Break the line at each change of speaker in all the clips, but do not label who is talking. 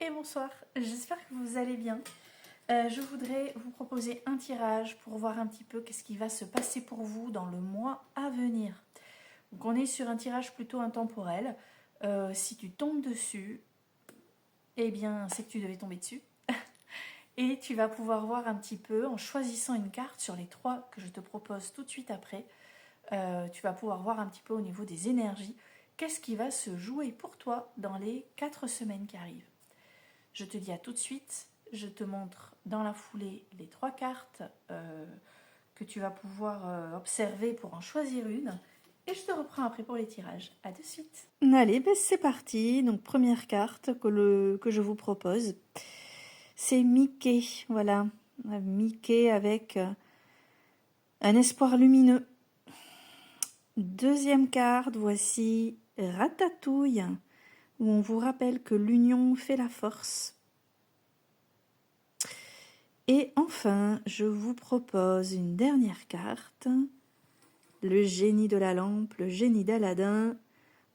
et bonsoir, j'espère que vous allez bien. Je voudrais vous proposer un tirage pour voir un petit peu qu'est-ce qui va se passer pour vous dans le mois à venir. Donc on est sur un tirage plutôt intemporel. Si tu tombes dessus, eh bien c'est que tu devais tomber dessus. Et tu vas pouvoir voir un petit peu en choisissant une carte sur les 3 que je te propose tout de suite après. Tu vas pouvoir voir un petit peu au niveau des énergies qu'est-ce qui va se jouer pour toi dans les 4 semaines qui arrivent. Je te dis à tout de suite, je te montre dans la foulée les 3 cartes que tu vas pouvoir observer pour en choisir une. Et je te reprends après pour les tirages. À de suite. Allez, ben c'est parti. Donc première carte que je vous propose, c'est Mickey. Voilà, Mickey avec un espoir lumineux. Deuxième carte, voici Ratatouille, où on vous rappelle que l'union fait la force. Et enfin, je vous propose une dernière carte, le génie de la lampe, le génie d'Aladin,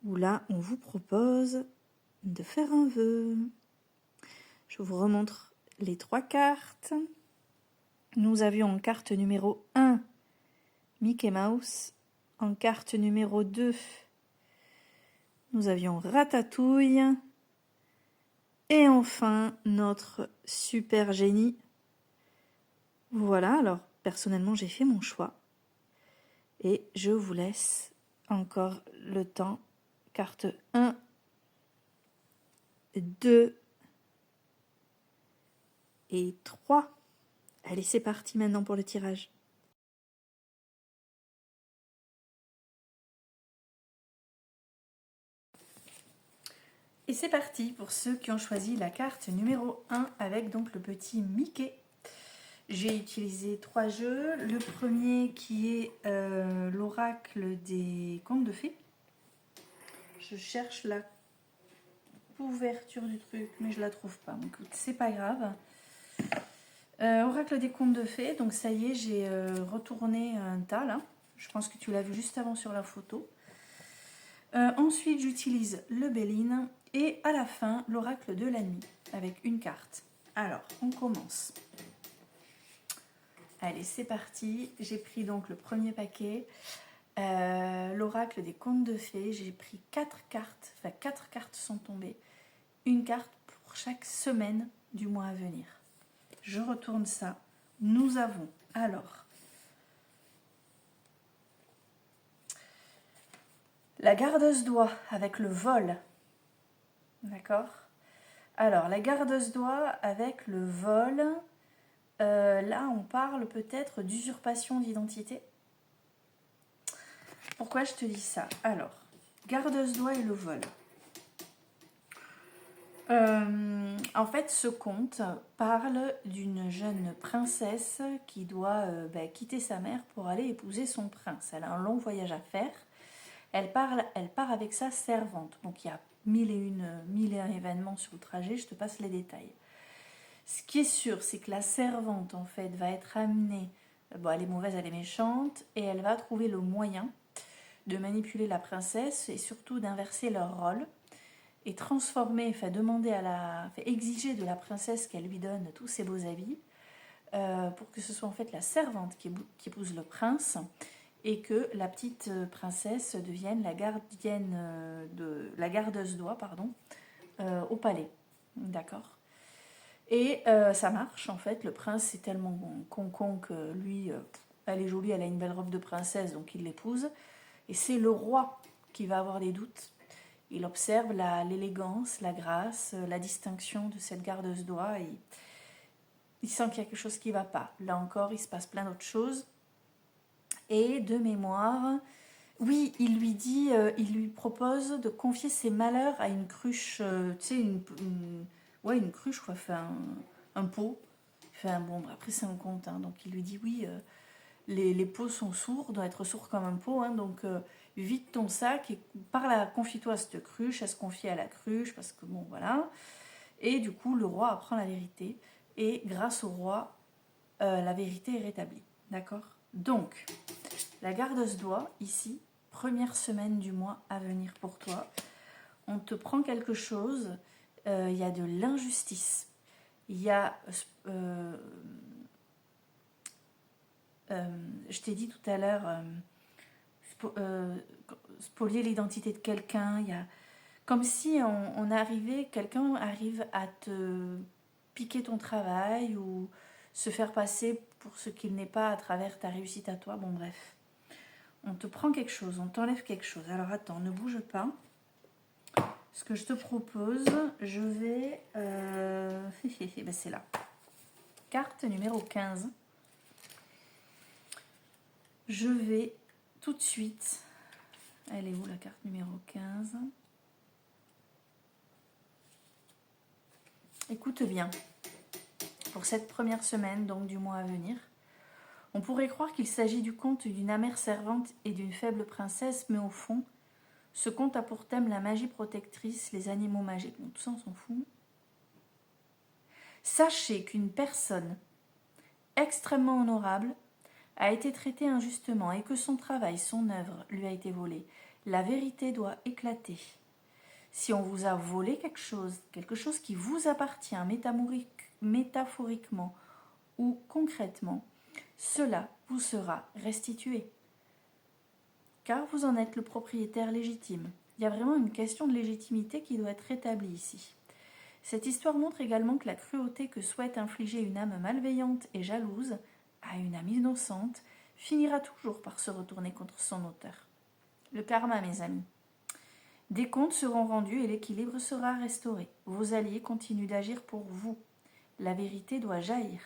où là, on vous propose de faire un vœu. Je vous remontre les 3 cartes. Nous avions en carte numéro 1, Mickey Mouse. En carte numéro 2, nous avions Ratatouille. Et enfin, notre super génie. Voilà, alors personnellement, j'ai fait mon choix. Et je vous laisse encore le temps. Carte 1, 2 et 3. Allez, c'est parti maintenant pour le tirage. Et c'est parti pour ceux qui ont choisi la carte numéro 1 avec donc le petit Mickey. J'ai utilisé 3 jeux. Le premier qui est l'oracle des contes de fées. Je cherche la couverture du truc, mais je la trouve pas. Donc c'est pas grave. Oracle des contes de fées. Donc ça y est, j'ai retourné un tas là. Je pense que tu l'as vu juste avant sur la photo. Ensuite, j'utilise le Béline et à la fin, l'oracle de la nuit avec une carte. Alors, on commence. Allez, c'est parti. J'ai pris donc le premier paquet. L'oracle des contes de fées. J'ai pris 4 cartes. Enfin, 4 cartes sont tombées. Une carte pour chaque semaine du mois à venir. Je retourne ça. Nous avons alors la gardeuse d'oie avec le vol. D'accord. Alors, la gardeuse d'oie avec le vol. Là, on parle peut-être d'usurpation d'identité. Pourquoi je te dis ça? Alors, gardeuse d'oie et le vol. En fait, ce conte parle d'une jeune princesse qui doit quitter sa mère pour aller épouser son prince. Elle a un long voyage à faire. Elle part avec sa servante. Donc, il y a mille et un événements sur le trajet. Je te passe les détails. Ce qui est sûr, c'est que la servante, en fait, va être amenée. Bon, elle est mauvaise, elle est méchante. Et elle va trouver le moyen de manipuler la princesse et surtout d'inverser leur rôle et transformer, exiger de la princesse qu'elle lui donne tous ses beaux habits pour que ce soit en fait la servante qui épouse le prince et que la petite princesse devienne la gardeuse d'oie au palais. D'accord. Et ça marche en fait. Le prince est tellement con que lui, elle est jolie, elle a une belle robe de princesse, donc il l'épouse. Et c'est le roi qui va avoir des doutes. Il observe l'élégance, la grâce, la distinction de cette gardeuse d'oie et il sent qu'il y a quelque chose qui ne va pas. Là encore, il se passe plein d'autres choses. Et de mémoire, oui, il lui propose de confier ses malheurs à une cruche, tu sais, une cruche, quoi, enfin, un pot. Enfin, bon, après, c'est un conte, hein, donc il lui dit oui. Les pots sont sourds, doivent être sourds comme un pot, hein, donc vide ton sac et confie-toi à cette cruche, à se confier à la cruche, parce que bon, voilà. Et du coup, le roi apprend la vérité, et grâce au roi, la vérité est rétablie, d'accord? Donc, la gardeuse d'oie, ici, première semaine du mois à venir pour toi, on te prend quelque chose il y a de l'injustice, il y a, je t'ai dit tout à l'heure, spolier l'identité de quelqu'un, il y a comme si quelqu'un arrive à te piquer ton travail ou se faire passer pour ce qu'il n'est pas à travers ta réussite à toi. Bon bref, on te prend quelque chose, on t'enlève quelque chose. Alors attends, ne bouge pas. Ce que je te propose, je vais... ben c'est là. Carte numéro 15. Je vais tout de suite... Elle est où la carte numéro 15? Écoute bien. Pour cette première semaine, donc du mois à venir, on pourrait croire qu'il s'agit du conte d'une amère servante et d'une faible princesse, mais au fond, ce conte a pour thème la magie protectrice, les animaux magiques. Bon, tout ça, on s'en fout. Sachez qu'une personne extrêmement honorable a été traitée injustement et que son travail, son œuvre lui a été volé. La vérité doit éclater. Si on vous a volé quelque chose qui vous appartient métaphoriquement ou concrètement, cela vous sera restitué. Car vous en êtes le propriétaire légitime. Il y a vraiment une question de légitimité qui doit être rétablie ici. Cette histoire montre également que la cruauté que souhaite infliger une âme malveillante et jalouse à une âme innocente finira toujours par se retourner contre son auteur. Le karma, mes amis. Des comptes seront rendus et l'équilibre sera restauré. Vos alliés continuent d'agir pour vous. La vérité doit jaillir.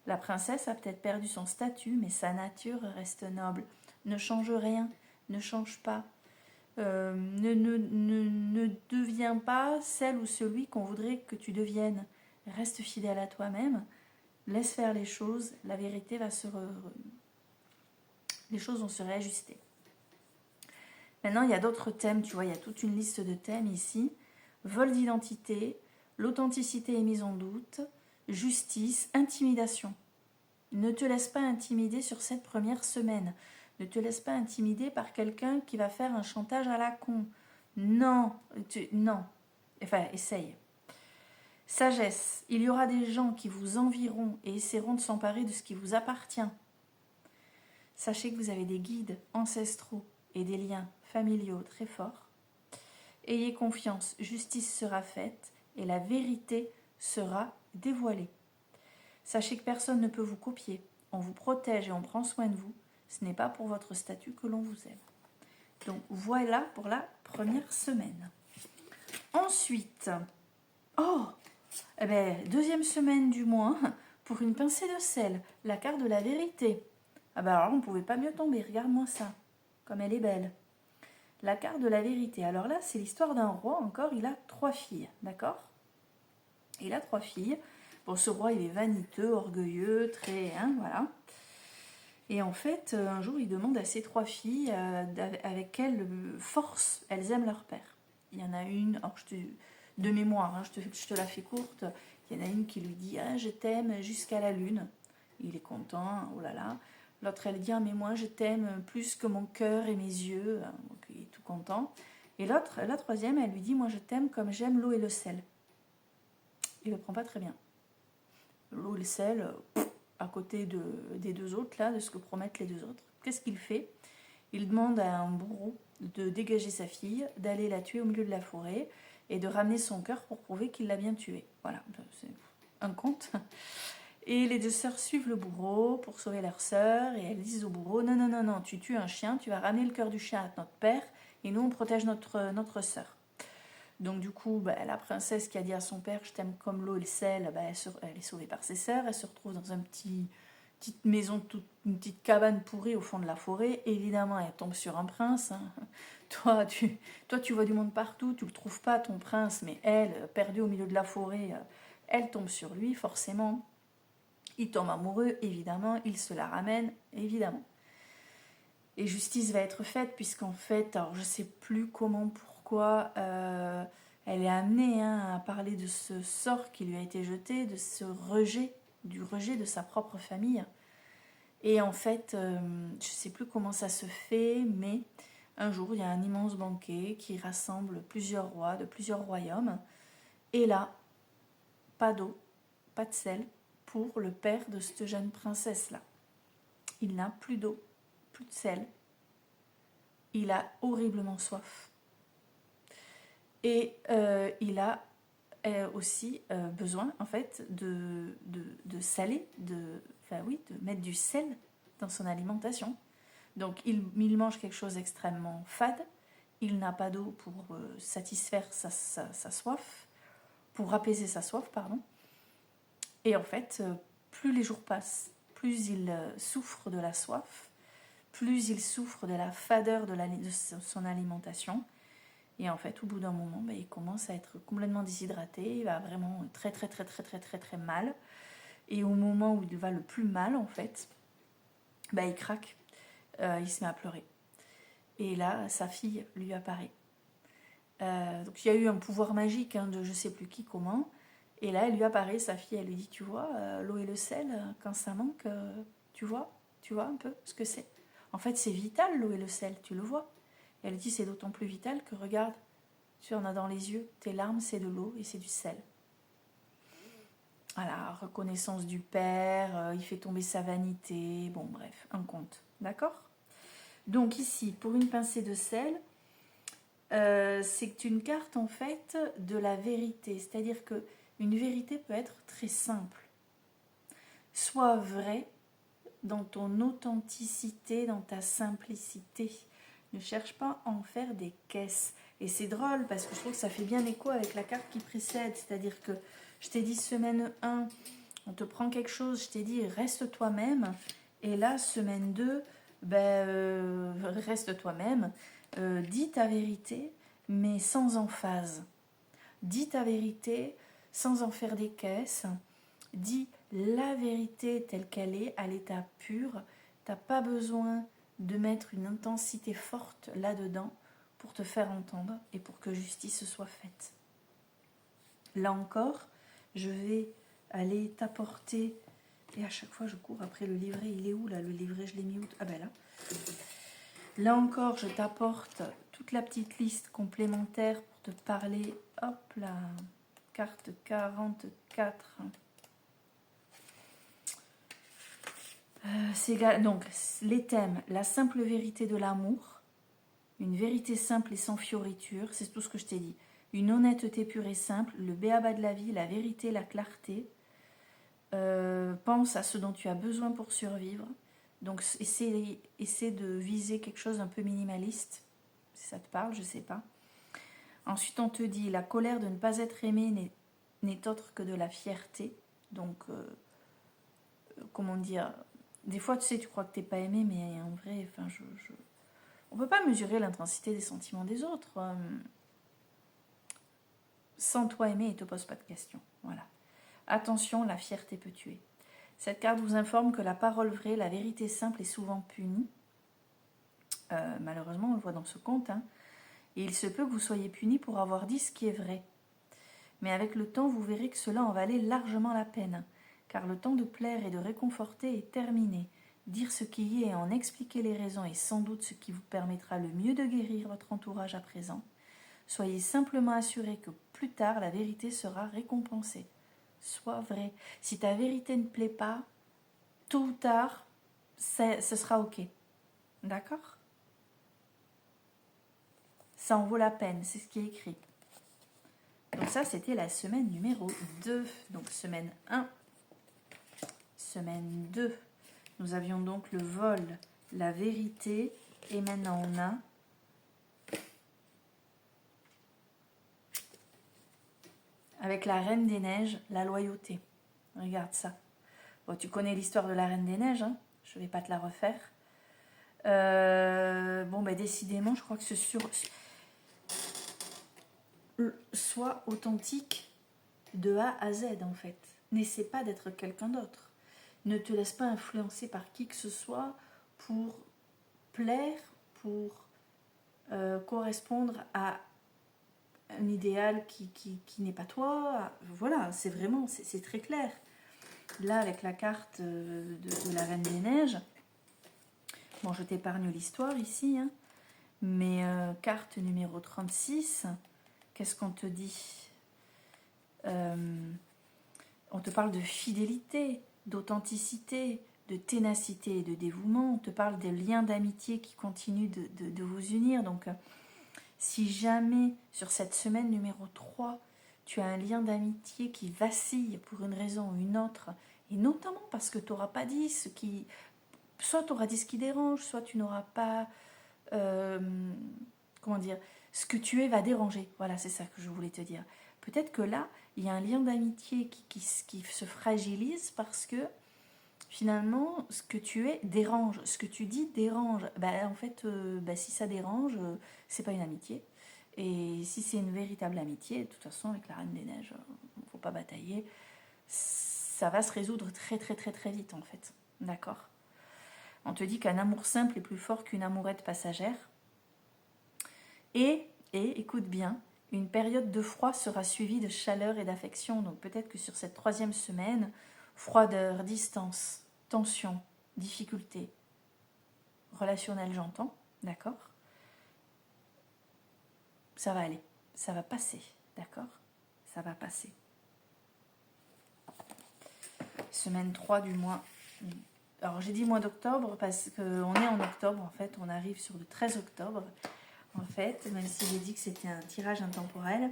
La princesse a peut-être perdu son statut, mais sa nature reste noble. Ne change rien, ne change pas. Ne deviens pas celle ou celui qu'on voudrait que tu deviennes. Reste fidèle à toi-même. Laisse faire les choses. La vérité va les choses vont se réajuster. Maintenant, il y a d'autres thèmes, tu vois, il y a toute une liste de thèmes ici. Vol d'identité, l'authenticité est mise en doute, justice, intimidation. Ne te laisse pas intimider sur cette première semaine. Ne te laisse pas intimider par quelqu'un qui va faire un chantage à la con. Non, non. Enfin, essaye. Sagesse, il y aura des gens qui vous envieront et essaieront de s'emparer de ce qui vous appartient. Sachez que vous avez des guides ancestraux et des liens familiaux très forts. Ayez confiance, justice sera faite et la vérité sera dévoilée. Sachez que personne ne peut vous copier. On vous protège et on prend soin de vous. Ce n'est pas pour votre statut que l'on vous aime. Donc voilà pour la première semaine. Ensuite, deuxième semaine du mois, pour une pincée de sel, la carte de la vérité. Ah ben alors on ne pouvait pas mieux tomber, regarde-moi ça, comme elle est belle. La carte de la vérité. Alors là, c'est l'histoire d'un roi encore, il a 3 filles, d'accord? Il a 3 filles. Bon, ce roi, il est vaniteux, orgueilleux, très... voilà. Et en fait, un jour, il demande à ses 3 filles avec quelle force elles aiment leur père. Il y en a une, alors de mémoire, je te la fais courte, il y en a une qui lui dit « Ah, je t'aime jusqu'à la lune ». Il est content, oh là là. L'autre, elle dit « Ah, mais moi, je t'aime plus que mon cœur et mes yeux ». Donc, il est tout content. Et la troisième, elle lui dit « Moi, je t'aime comme j'aime l'eau et le sel ». Il ne le prend pas très bien. L'eau et le sel, à côté des 2 autres, là, de ce que promettent les 2 autres. Qu'est-ce qu'il fait? Il demande à un bourreau de dégager sa fille, d'aller la tuer au milieu de la forêt et de ramener son cœur pour prouver qu'il l'a bien tuée. Voilà, c'est un conte. Et les 2 sœurs suivent le bourreau pour sauver leur sœur et elles disent au bourreau « Non, non, non, non, tu tues un chien, tu vas ramener le cœur du chien à notre père et nous on protège notre sœur. » Donc du coup, la princesse qui a dit à son père « Je t'aime comme l'eau et le sel », elle est sauvée par ses sœurs. Elle se retrouve dans petite maison, une petite cabane pourrie au fond de la forêt. Et évidemment, elle tombe sur un prince. Hein. Toi, tu vois du monde partout, tu le trouves pas, ton prince. Mais elle, perdue au milieu de la forêt, elle tombe sur lui, forcément. Il tombe amoureux, évidemment. Il se la ramène, évidemment. Et justice va être faite, puisqu'en fait, alors je ne sais plus comment, pourquoi, elle est amenée à parler de ce sort qui lui a été jeté, de ce rejet, du rejet de sa propre famille. Et en fait, je ne sais plus comment ça se fait, mais un jour, il y a un immense banquet qui rassemble plusieurs rois de plusieurs royaumes. Et là, pas d'eau, pas de sel pour le père de cette jeune princesse-là. Il n'a plus d'eau, plus de sel. Il a horriblement soif. Et il a aussi besoin, en fait, de saler, de mettre du sel dans son alimentation. Donc, il mange quelque chose d'extrêmement fade. Il n'a pas d'eau pour satisfaire sa soif, pour apaiser sa soif, pardon. Et en fait, plus les jours passent, plus il souffre de la soif, plus il souffre de la fadeur de son alimentation. Et en fait, au bout d'un moment, il commence à être complètement déshydraté, il va vraiment très très très très très très très mal. Et au moment où il va le plus mal, en fait, il craque, il se met à pleurer. Et là, sa fille lui apparaît. Donc il y a eu un pouvoir magique de je sais plus qui, comment. Et là, elle lui apparaît, sa fille, elle lui dit, tu vois, l'eau et le sel, quand ça manque, tu vois un peu ce que c'est. En fait, c'est vital, l'eau et le sel, tu le vois. Et elle dit, c'est d'autant plus vital que, regarde, tu en as dans les yeux, tes larmes, c'est de l'eau et c'est du sel. Voilà, reconnaissance du père, il fait tomber sa vanité, bon bref, un conte, d'accord? Donc ici, pour une pincée de sel, c'est une carte en fait de la vérité, c'est-à-dire que une vérité peut être très simple. Sois vrai dans ton authenticité, dans ta simplicité. Ne cherche pas à en faire des caisses. Et c'est drôle parce que je trouve que ça fait bien écho avec la carte qui précède, c'est-à-dire que je t'ai dit semaine 1, on te prend quelque chose, je t'ai dit reste toi-même, et là semaine 2, reste toi-même, dis ta vérité, mais sans emphase. Dis ta vérité sans en faire des caisses, dis la vérité telle qu'elle est, à l'état pur, t'as pas besoin de mettre une intensité forte là-dedans pour te faire entendre et pour que justice soit faite. Là encore, je vais aller t'apporter, et à chaque fois je cours après le livret, il est où là le livret, je l'ai mis où? Ah ben là. Là encore, je t'apporte toute la petite liste complémentaire pour te parler, hop là, carte 44. Donc, les thèmes, la simple vérité de l'amour, une vérité simple et sans fioriture, c'est tout ce que je t'ai dit. Une honnêteté pure et simple, le béaba de la vie, la vérité, la clarté. Pense à ce dont tu as besoin pour survivre. Donc, essaie de viser quelque chose un peu minimaliste, si ça te parle, je sais pas. Ensuite, on te dit, la colère de ne pas être aimé n'est autre que de la fierté. Donc, comment dire, des fois, tu sais, tu crois que t'es pas aimé, mais en vrai, on peut pas mesurer l'intensité des sentiments des autres. Sans toi aimer, il te pose pas de questions. Voilà. Attention, la fierté peut tuer. Cette carte vous informe que la parole vraie, la vérité simple est souvent punie. Malheureusement, on le voit dans ce conte. Et il se peut que vous soyez puni pour avoir dit ce qui est vrai. Mais avec le temps, vous verrez que cela en valait largement la peine. Car le temps de plaire et de réconforter est terminé. Dire ce qui est et en expliquer les raisons est sans doute ce qui vous permettra le mieux de guérir votre entourage à présent. Soyez simplement assurés que plus tard, la vérité sera récompensée. Sois vrai. Si ta vérité ne plaît pas, tôt ou tard, ce sera ok. D'accord? Ça en vaut la peine, c'est ce qui est écrit. Donc ça, c'était la semaine numéro 2. Donc semaine 1, semaine 2. Nous avions donc le vol, la vérité, et maintenant on a avec la Reine des Neiges, la loyauté. Regarde ça. Bon, tu connais l'histoire de la Reine des Neiges, hein, je ne vais pas te la refaire. Décidément, je crois que sois authentique de A à Z, en fait. N'essaie pas d'être quelqu'un d'autre. Ne te laisse pas influencer par qui que ce soit pour plaire, pour correspondre à un idéal qui n'est pas toi. Voilà, c'est vraiment, c'est très clair. Là, avec la carte de la Reine des Neiges, bon, je t'épargne l'histoire ici, mais carte numéro 36, qu'est-ce qu'on te dit? On te parle de fidélité, d'authenticité, de ténacité et de dévouement. On te parle des liens d'amitié qui continuent de vous unir. Donc, si jamais, sur cette semaine numéro 3, tu as un lien d'amitié qui vacille pour une raison ou une autre, et notamment parce que tu n'auras pas dit ce qui... Soit tu auras dit ce qui dérange, soit tu n'auras pas... comment dire, ce que tu es va déranger. Voilà, c'est ça que je voulais te dire. Peut-être que là, il y a un lien d'amitié qui se fragilise parce que finalement, ce que tu es dérange. Ce que tu dis dérange. En fait, si ça dérange, c'est pas une amitié. Et si c'est une véritable amitié, de toute façon, avec la Reine des Neiges, il ne faut pas batailler. Ça va se résoudre très très très très vite en fait. D'accord ? On te dit qu'un amour simple est plus fort qu'une amourette passagère. Et, écoute bien, une période de froid sera suivie de chaleur et d'affection. Donc peut-être que sur cette 3e semaine, froideur, distance, tension, difficulté relationnelle, j'entends, d'accord ? Ça va aller, ça va passer, d'accord ? Ça va passer. Semaine 3 du mois. Alors j'ai dit mois d'octobre parce qu'on est en octobre, en fait, on arrive sur le 13 octobre, en fait, même si j'ai dit que c'était un tirage intemporel.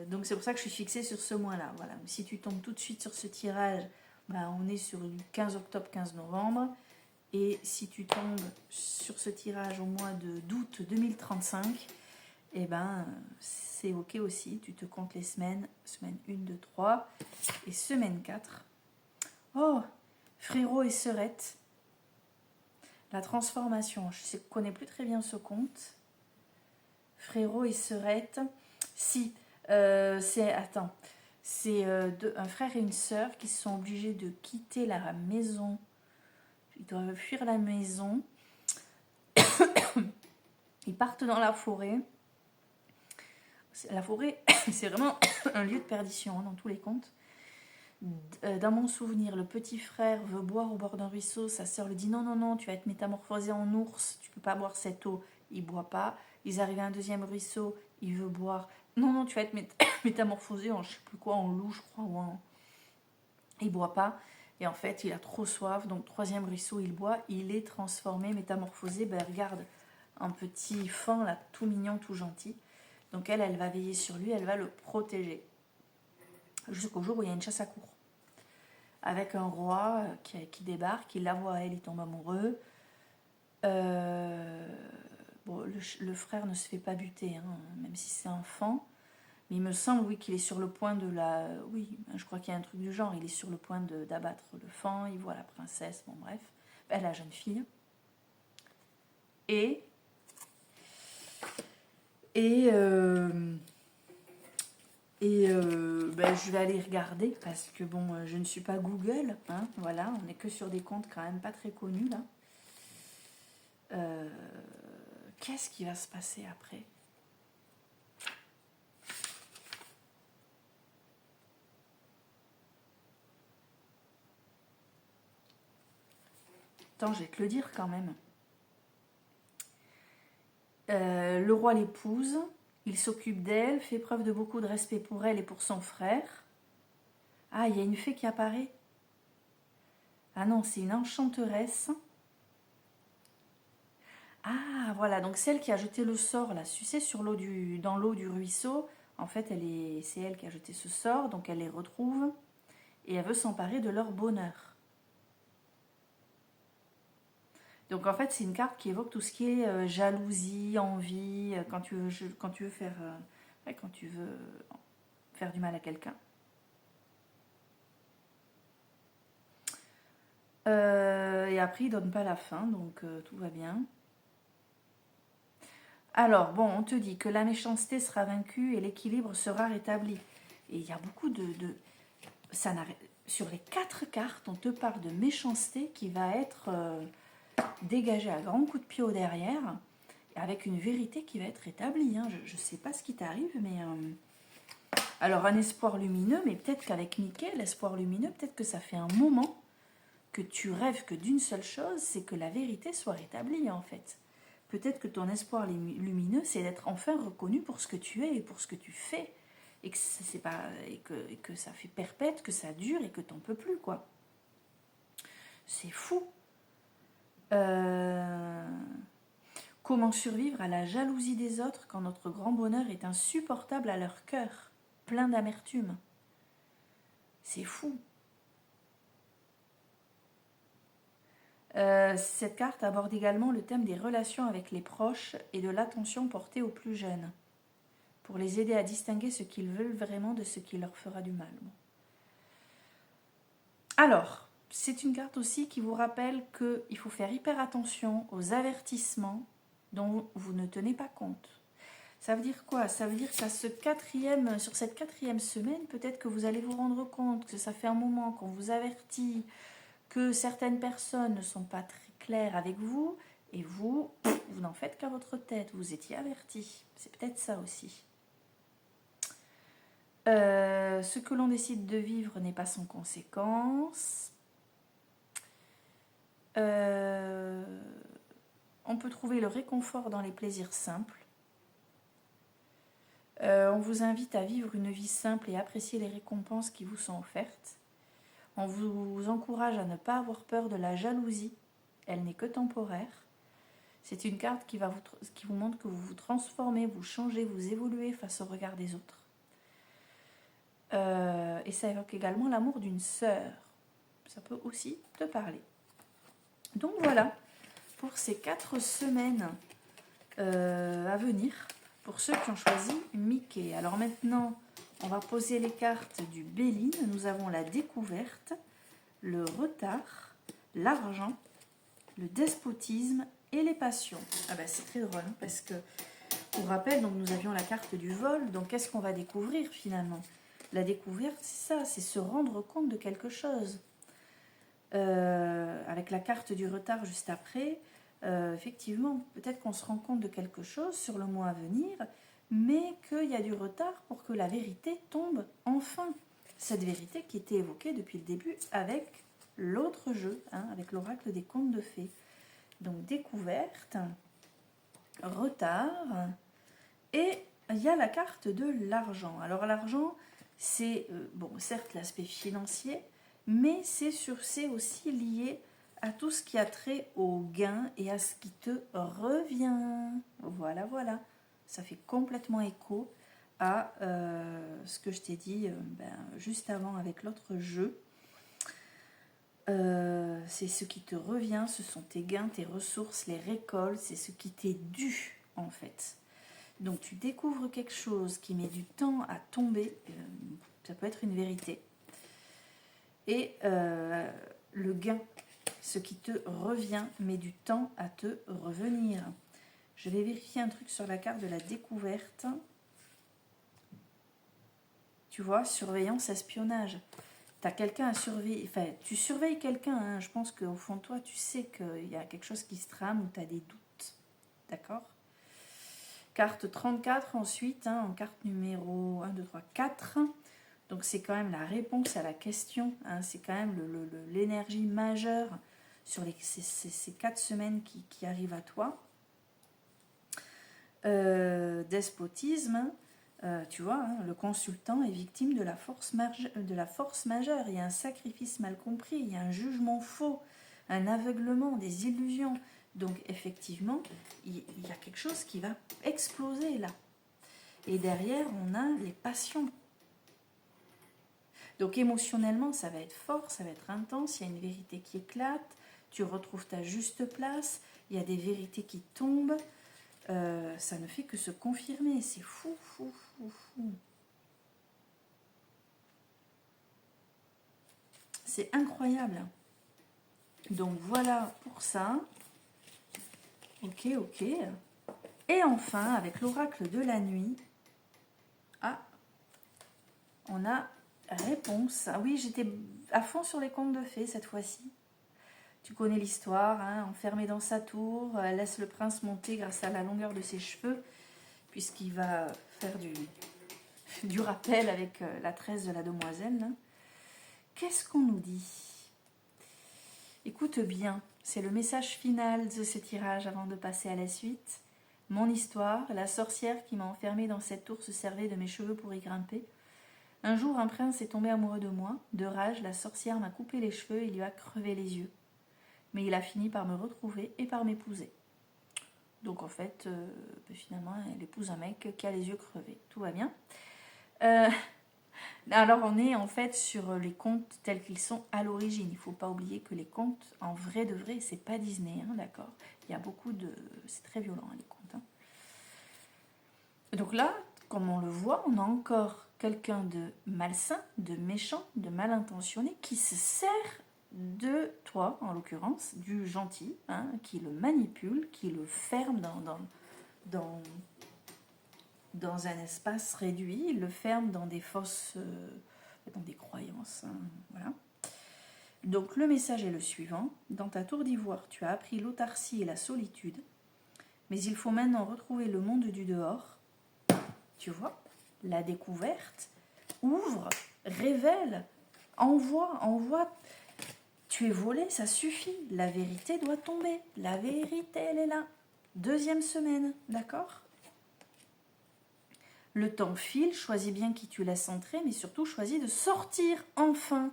Donc c'est pour ça que je suis fixée sur ce mois-là. Voilà. Si tu tombes tout de suite sur ce tirage, on est sur le 15 octobre, 15 novembre. Et si tu tombes sur ce tirage au mois d'août 2035, c'est ok aussi. Tu te comptes les semaines, semaine 1, 2, 3 et semaine 4. Oh, frérot et sœurette. La transformation. Je ne connais plus très bien ce conte. Frérot et sœurette. Si, c'est un frère et une sœur qui sont obligés de quitter la maison. Ils doivent fuir la maison. Ils partent dans la forêt. La forêt, c'est vraiment un lieu de perdition dans tous les contes. Dans mon souvenir, le petit frère veut boire au bord d'un ruisseau. Sa sœur lui dit non, non, non, tu vas être métamorphosé en ours. Tu ne peux pas boire cette eau. Il ne boit pas. Ils arrivent à un deuxième ruisseau. Il veut boire. Non, non, tu vas être métamorphosé en je ne sais plus quoi, en loup, je crois. Il ne boit pas. Et en fait, il a trop soif. Donc, 3e ruisseau, il boit. Il est transformé, métamorphosé. Regarde, un petit faon, là, tout mignon, tout gentil. Donc, elle va veiller sur lui. Elle va le protéger. Jusqu'au jour où il y a une chasse à courre. Avec un roi qui débarque. Il la voit, elle, il tombe amoureux. Le frère ne se fait pas buter, hein, même si c'est un faon. Mais il me semble, oui, qu'il est sur le point de la... Oui, je crois qu'il y a un truc du genre. Il est sur le point d'abattre le faon. Il voit la princesse. Bon, bref. La jeune fille. Je vais aller regarder parce que bon, je ne suis pas Google, hein, voilà, on n'est que sur des comptes quand même pas très connus là. Qu'est-ce qui va se passer après ? Attends, je vais te le dire quand même. Le roi l'épouse, il s'occupe d'elle, fait preuve de beaucoup de respect pour elle et pour son frère. Ah, il y a une fée qui apparaît. Ah non, c'est une enchanteresse. Ah, voilà, donc celle qui a jeté le sort, là, tu sais, dans l'eau du ruisseau, en fait, c'est elle qui a jeté ce sort, donc elle les retrouve, et elle veut s'emparer de leur bonheur. Donc en fait, c'est une carte qui évoque tout ce qui est jalousie, envie, quand tu veux faire du mal à quelqu'un. Et après, il ne donne pas la fin, donc tout va bien. Alors, bon, on te dit que la méchanceté sera vaincue et l'équilibre sera rétabli. Et il y a beaucoup sur les 4 cartes, on te parle de méchanceté qui va être dégagée à grands coups de pied au derrière, avec une vérité qui va être rétablie. Hein. Je ne sais pas ce qui t'arrive, mais... Alors, un espoir lumineux, mais peut-être qu'avec Mickey, l'espoir lumineux, peut-être que ça fait un moment que tu rêves que d'une seule chose, c'est que la vérité soit rétablie, en fait. Peut-être que ton espoir lumineux, c'est d'être enfin reconnu pour ce que tu es et pour ce que tu fais. et que c'est pas et que ça fait perpète, que ça dure et que t'en peux plus, quoi. C'est fou. Comment survivre à la jalousie des autres quand notre grand bonheur est insupportable à leur cœur, plein d'amertume. C'est fou. Cette carte aborde également le thème des relations avec les proches et de l'attention portée aux plus jeunes, pour les aider à distinguer ce qu'ils veulent vraiment de ce qui leur fera du mal. Alors, c'est une carte aussi qui vous rappelle qu'il faut faire hyper attention aux avertissements dont vous ne tenez pas compte. Ça veut dire quoi? Ça veut dire qu'à sur cette quatrième semaine, peut-être que vous allez vous rendre compte que ça fait un moment qu'on vous avertit, que certaines personnes ne sont pas très claires avec vous, et vous n'en faites qu'à votre tête, vous étiez averti. C'est peut-être ça aussi. Ce que l'on décide de vivre n'est pas sans conséquence. On peut trouver le réconfort dans les plaisirs simples. On vous invite à vivre une vie simple et apprécier les récompenses qui vous sont offertes. On vous encourage à ne pas avoir peur de la jalousie. Elle n'est que temporaire. C'est une carte qui vous montre que vous vous transformez, vous changez, vous évoluez face au regard des autres. Et ça évoque également l'amour d'une sœur. Ça peut aussi te parler. Donc voilà, pour ces 4 semaines à venir, pour ceux qui ont choisi Mickey. Alors maintenant, on va poser les cartes du Béline. Nous avons la découverte, le retard, l'argent, le despotisme et les passions. Ah ben c'est très drôle, hein, parce que, pour rappel, donc nous avions la carte du vol. Donc qu'est-ce qu'on va découvrir finalement? La découverte, c'est ça, c'est se rendre compte de quelque chose. Avec la carte du retard juste après, effectivement, peut-être qu'on se rend compte de quelque chose sur le mois à venir, mais qu'il y a du retard pour que la vérité tombe enfin. Cette vérité qui était évoquée depuis le début avec l'autre jeu, hein, avec l'oracle des contes de fées. Donc découverte, retard, et il y a la carte de l'argent. Alors l'argent, c'est, bon, certes l'aspect financier, mais c'est aussi lié à tout ce qui a trait au gain et à ce qui te revient. Voilà, voilà. Ça fait complètement écho à ce que je t'ai dit juste avant avec l'autre jeu. C'est ce qui te revient, ce sont tes gains, tes ressources, les récoltes, c'est ce qui t'est dû en fait. Donc tu découvres quelque chose qui met du temps à tomber, ça peut être une vérité. Et le gain, ce qui te revient, met du temps à te revenir. Je vais vérifier un truc sur la carte de la découverte. Tu vois, surveillance, espionnage. Tu as quelqu'un à surveiller, enfin tu surveilles quelqu'un, hein. Je pense qu'au fond de toi, tu sais qu'il y a quelque chose qui se trame ou tu as des doutes. D'accord ? Carte 34 ensuite, hein, en carte numéro 1, 2, 3, 4. Donc c'est quand même la réponse à la question, hein, c'est quand même l'énergie majeure sur ces 4 semaines qui arrivent à toi. Despotisme, tu vois, hein, le consultant est victime de la force majeure. Il y a un sacrifice mal compris, il y a un jugement faux, un aveuglement, des illusions. Donc effectivement, il y a quelque chose qui va exploser là. Et derrière, on a les passions. Donc émotionnellement, ça va être fort, ça va être intense, il y a une vérité qui éclate, tu retrouves ta juste place, il y a des vérités qui tombent, ça ne fait que se confirmer, c'est fou, fou, fou, fou. C'est incroyable. Donc voilà pour ça. Ok, ok. Et enfin, avec l'oracle de la nuit, on a réponse. Ah oui, j'étais à fond sur les contes de fées cette fois-ci. Tu connais l'histoire, hein, enfermée dans sa tour, elle laisse le prince monter grâce à la longueur de ses cheveux, puisqu'il va faire du rappel avec la tresse de la demoiselle. Hein. Qu'est-ce qu'on nous dit? Écoute bien, c'est le message final de ce tirage avant de passer à la suite. Mon histoire, la sorcière qui m'a enfermée dans cette tour se servait de mes cheveux pour y grimper. Un jour, un prince est tombé amoureux de moi. De rage, la sorcière m'a coupé les cheveux et lui a crevé les yeux. Mais il a fini par me retrouver et par m'épouser. Donc en fait, finalement, elle épouse un mec qui a les yeux crevés. Tout va bien. Alors on est en fait sur les contes tels qu'ils sont à l'origine. Il ne faut pas oublier que les contes, en vrai de vrai, c'est pas Disney, hein, d'accord. Il y a beaucoup de... C'est très violent, hein, les contes. Hein. Donc là, comme on le voit, on a encore quelqu'un de malsain, de méchant, de mal intentionné qui se sert de toi, en l'occurrence, du gentil, hein, qui le manipule, qui le ferme dans un espace réduit, il le ferme dans des fausses, dans des croyances. Hein, voilà. Donc le message est le suivant. Dans ta tour d'ivoire, tu as appris l'autarcie et la solitude, mais il faut maintenant retrouver le monde du dehors. Tu vois, la découverte ouvre, révèle, envoie. Tu es volé, ça suffit. La vérité doit tomber. La vérité, elle est là. 2e semaine, d'accord ? Le temps file, choisis bien qui tu laisses entrer, mais surtout choisis de sortir enfin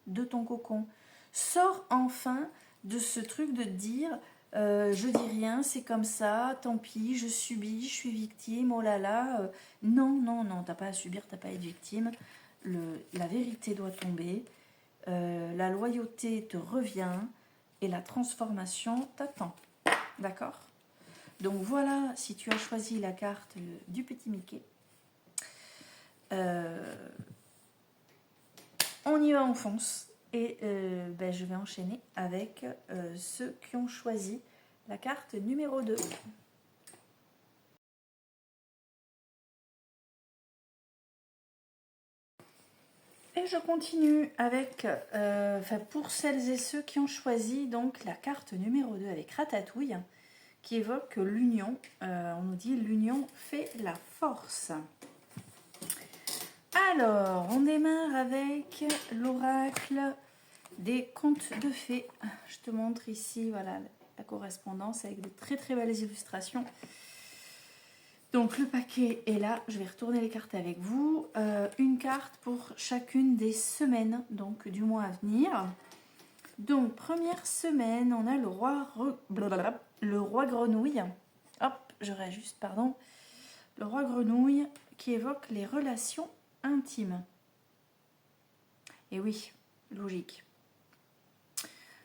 de ton cocon. Sors enfin de ce truc de te dire je dis rien, c'est comme ça, tant pis, je subis, je suis victime, oh là là. Non, t'as pas à subir, t'as pas à être victime. La vérité doit tomber. La loyauté te revient et la transformation t'attend. D'accord ? Donc voilà, si tu as choisi la carte du petit Mickey, on y va, on fonce. Et je vais enchaîner avec ceux qui ont choisi la carte numéro 2. Et je continue avec, pour celles et ceux qui ont choisi donc la carte numéro 2 avec Ratatouille, qui évoque l'union. On nous dit l'union fait la force. Alors, on démarre avec l'oracle des contes de fées. Je te montre ici, voilà, la correspondance avec de très très belles illustrations. Donc le paquet est là, je vais retourner les cartes avec vous. Une carte pour chacune des semaines, donc du mois à venir. Donc première semaine, on a le roi grenouille. Hop, je réajuste, pardon. Le roi grenouille qui évoque les relations intimes. Et oui, logique.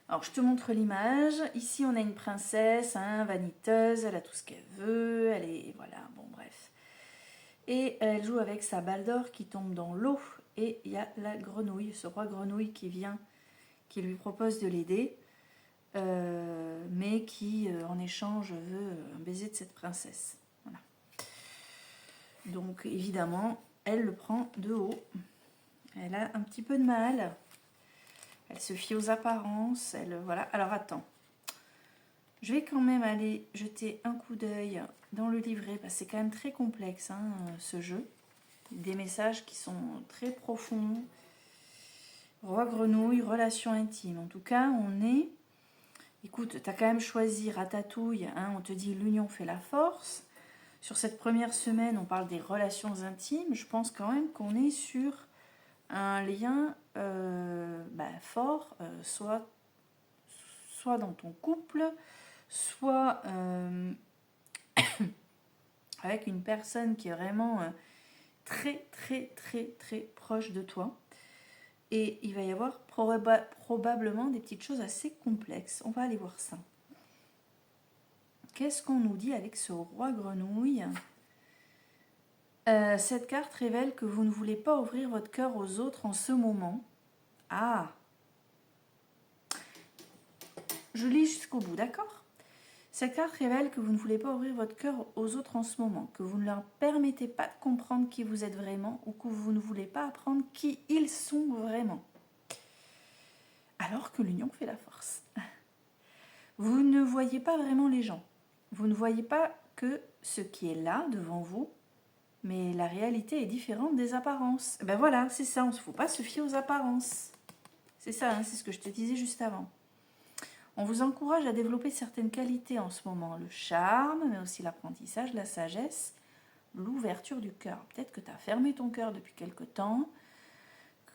Alors, je te montre l'image. Ici, on a une princesse, hein, vaniteuse. Elle a tout ce qu'elle veut. Elle est... Voilà, bon, bref. Et elle joue avec sa balle d'or qui tombe dans l'eau. Et il y a la grenouille, ce roi grenouille qui vient, qui lui propose de l'aider. Mais qui, en échange, veut un baiser de cette princesse. Voilà. Donc, évidemment, elle le prend de haut. Elle a un petit peu de mal. Elle se fie aux apparences. Voilà. Alors, attends. Je vais quand même aller jeter un coup d'œil dans le livret, parce que c'est quand même très complexe, hein, ce jeu. Des messages qui sont très profonds. Roi grenouille, relation intime. En tout cas, on est... Écoute, tu as quand même choisi Ratatouille. Hein, on te dit l'union fait la force. Sur cette première semaine, on parle des relations intimes. Je pense quand même qu'on est sur un lien fort, soit dans ton couple, soit avec une personne qui est vraiment très très très très proche de toi. Et il va y avoir probablement des petites choses assez complexes. On va aller voir ça. Qu'est-ce qu'on nous dit avec ce roi grenouille ? Cette carte révèle que vous ne voulez pas ouvrir votre cœur aux autres en ce moment. Ah ! Je lis jusqu'au bout, d'accord ? Cette carte révèle que vous ne voulez pas ouvrir votre cœur aux autres en ce moment, que vous ne leur permettez pas de comprendre qui vous êtes vraiment ou que vous ne voulez pas apprendre qui ils sont vraiment. Alors que l'union fait la force. Vous ne voyez pas vraiment les gens. Vous ne voyez pas que ce qui est là devant vous, mais la réalité est différente des apparences. Ben voilà, c'est ça, il ne faut pas se fier aux apparences. C'est ça, hein, c'est ce que je te disais juste avant. On vous encourage à développer certaines qualités en ce moment. Le charme, mais aussi l'apprentissage, la sagesse, l'ouverture du cœur. Peut-être que tu as fermé ton cœur depuis quelque temps,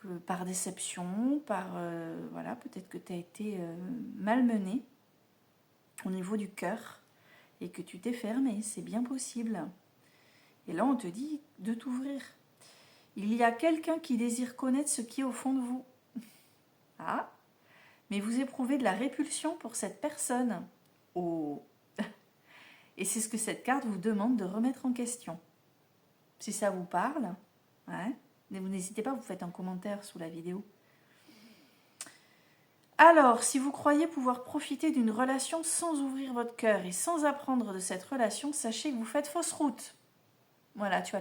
que par déception, voilà, peut-être que tu as été malmené au niveau du cœur et que tu t'es fermé. C'est bien possible. Et là, on te dit de t'ouvrir. Il y a quelqu'un qui désire connaître ce qui est au fond de vous. Ah, mais vous éprouvez de la répulsion pour cette personne. Oh. Et c'est ce que cette carte vous demande de remettre en question. Si ça vous parle, ouais, vous n'hésitez pas, vous faites un commentaire sous la vidéo. Alors, si vous croyez pouvoir profiter d'une relation sans ouvrir votre cœur et sans apprendre de cette relation, sachez que vous faites fausse route. Voilà, tu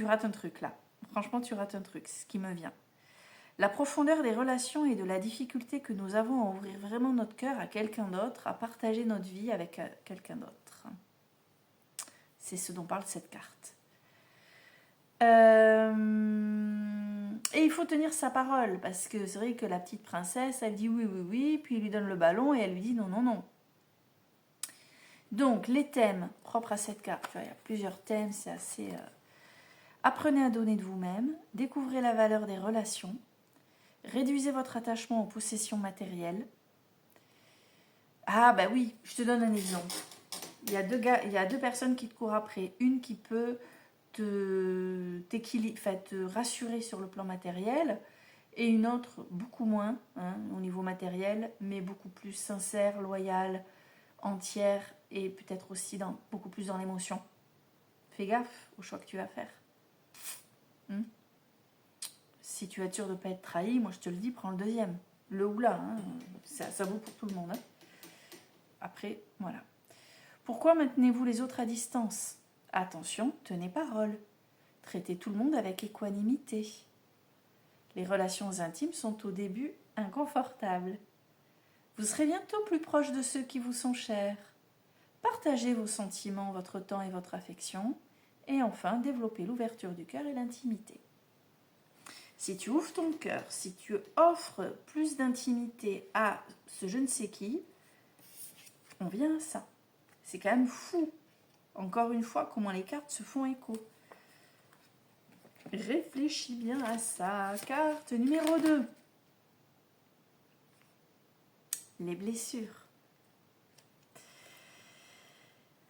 rates un truc là. Franchement, tu rates un truc, c'est ce qui me vient. La profondeur des relations et de la difficulté que nous avons à ouvrir vraiment notre cœur à quelqu'un d'autre, à partager notre vie avec quelqu'un d'autre. C'est ce dont parle cette carte. Et il faut tenir sa parole, parce que c'est vrai que la petite princesse, elle dit oui, oui, oui, puis il lui donne le ballon et elle lui dit non, non, non. Donc, les thèmes propres à cette carte, il y a plusieurs thèmes, c'est assez... Apprenez à donner de vous-même, découvrez la valeur des relations, réduisez votre attachement aux possessions matérielles. Ah bah oui, je te donne un exemple. Il y a deux personnes qui te courent après. Une qui peut te rassurer sur le plan matériel et une autre beaucoup moins au niveau matériel, mais beaucoup plus sincère, loyale, entière et peut-être aussi beaucoup plus dans l'émotion. Fais gaffe au choix que tu vas faire. Si tu es sûr de ne pas être trahi, moi je te le dis, prends le deuxième. Le ou là, ça vaut pour tout le monde. Après, voilà. Pourquoi maintenez-vous les autres à distance? Attention, tenez parole. Traitez tout le monde avec équanimité. Les relations intimes sont au début inconfortables. Vous serez bientôt plus proche de ceux qui vous sont chers. Partagez vos sentiments, votre temps et votre affection. Et enfin, développez l'ouverture du cœur et l'intimité. Si tu ouvres ton cœur, si tu offres plus d'intimité à ce je ne sais qui, on vient à ça. C'est quand même fou. Encore une fois, comment les cartes se font écho. Réfléchis bien à ça. Carte numéro 2. Les blessures.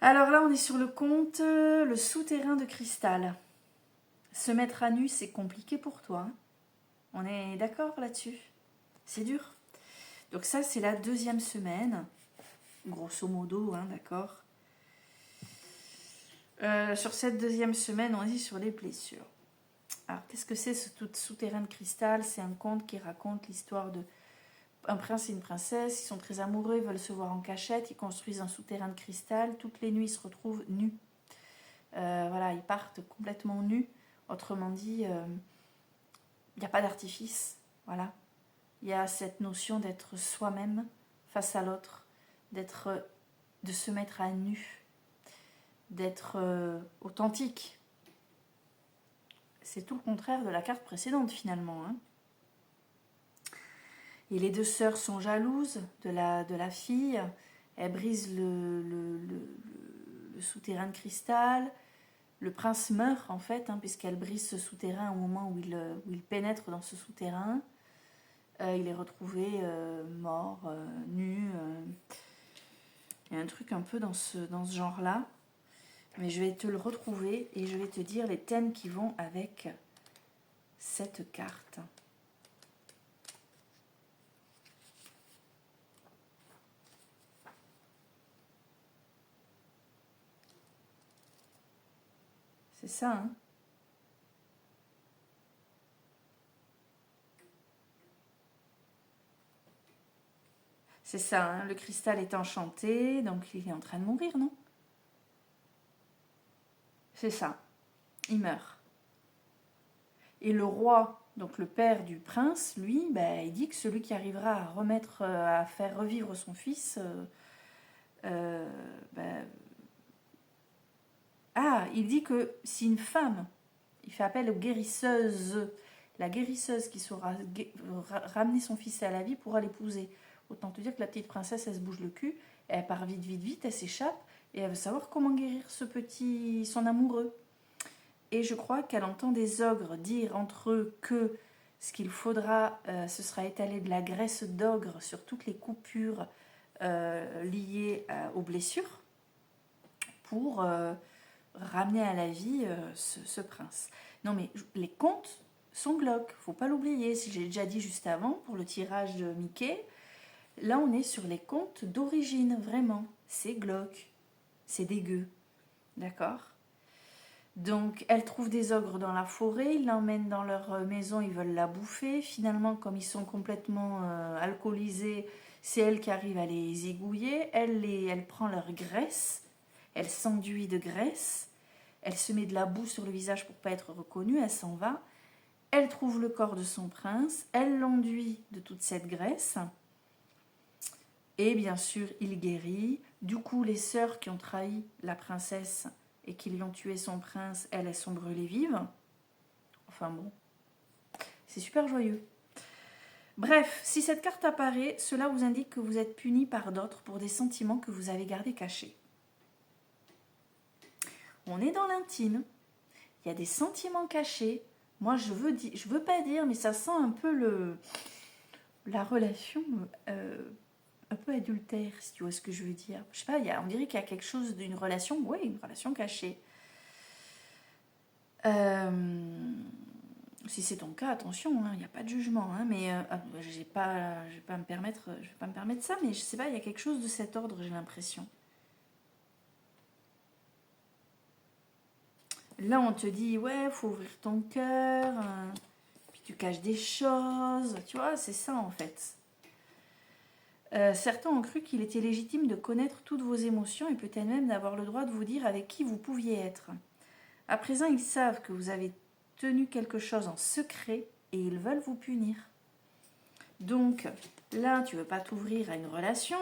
Alors là, on est sur le compte, le souterrain de cristal. Se mettre à nu, c'est compliqué pour toi. On est d'accord là-dessus? C'est dur. Donc ça, c'est la deuxième semaine. Grosso modo, d'accord. Sur cette deuxième semaine, on est sur les blessures. Alors, qu'est-ce que c'est ce souterrain de cristal? C'est un conte qui raconte l'histoire de un prince et une princesse. Ils sont très amoureux, ils veulent se voir en cachette. Ils construisent un souterrain de cristal. Toutes les nuits, ils se retrouvent nus. Voilà, ils partent complètement nus. Autrement dit, il n'y a pas d'artifice. Voilà. Il y a cette notion d'être soi-même face à l'autre, de se mettre à nu, d'être authentique. C'est tout le contraire de la carte précédente finalement. Et les deux sœurs sont jalouses de la fille. Elles brisent le souterrain de cristal. Le prince meurt en fait, puisqu'elle brise ce souterrain au moment où il pénètre dans ce souterrain. Il est retrouvé mort, nu. Il y a un truc un peu dans ce genre-là. Mais je vais te le retrouver et je vais te dire les thèmes qui vont avec cette carte. C'est ça, C'est ça, le cristal est enchanté, donc il est en train de mourir, non? C'est ça, il meurt. Et le roi, donc le père du prince, lui, il dit que celui qui arrivera à faire revivre son fils, il dit que si une femme, il fait appel aux guérisseuses, la guérisseuse qui saura ramener son fils à la vie pourra l'épouser. Autant te dire que la petite princesse, elle se bouge le cul, elle part vite, vite, vite, elle s'échappe, et elle veut savoir comment guérir son amoureux. Et je crois qu'elle entend des ogres dire entre eux que ce qu'il faudra, ce sera étaler de la graisse d'ogre sur toutes les coupures liées aux blessures pour ramener à la vie ce prince. Non mais les contes sont glauques, faut pas l'oublier. Si j'ai déjà dit juste avant pour le tirage de Mickey, là on est sur les contes d'origine, vraiment. C'est glauque, c'est dégueu, d'accord ? Donc, elle trouve des ogres dans la forêt, ils l'emmènent dans leur maison, ils veulent la bouffer. Finalement, comme ils sont complètement alcoolisés, c'est elle qui arrive à les égouiller. Elle prend leur graisse, elle s'enduit de graisse, elle se met de la boue sur le visage pour ne pas être reconnue, elle s'en va. Elle trouve le corps de son prince, elle l'enduit de toute cette graisse. Et bien sûr, il guérit. Du coup, les sœurs qui ont trahi la princesse et qui lui ont tué son prince, elles sont brûlées vives. Enfin bon, c'est super joyeux. Bref, si cette carte apparaît, cela vous indique que vous êtes puni par d'autres pour des sentiments que vous avez gardés cachés. On est dans l'intime, il y a des sentiments cachés. Moi, je veux pas dire, mais ça sent un peu la relation un peu adultère, si tu vois ce que je veux dire. Je sais pas, on dirait qu'il y a quelque chose d'une relation, oui, une relation cachée. Si c'est ton cas, attention, il n'y a pas de jugement, mais je vais pas me permettre ça, mais je sais pas, il y a quelque chose de cet ordre, j'ai l'impression. Là, on te dit, ouais, faut ouvrir ton cœur, puis tu caches des choses, tu vois, c'est ça en fait. Certains ont cru qu'il était légitime de connaître toutes vos émotions et peut-être même d'avoir le droit de vous dire avec qui vous pouviez être. À présent, ils savent que vous avez tenu quelque chose en secret et ils veulent vous punir. Donc, là, tu ne veux pas t'ouvrir à une relation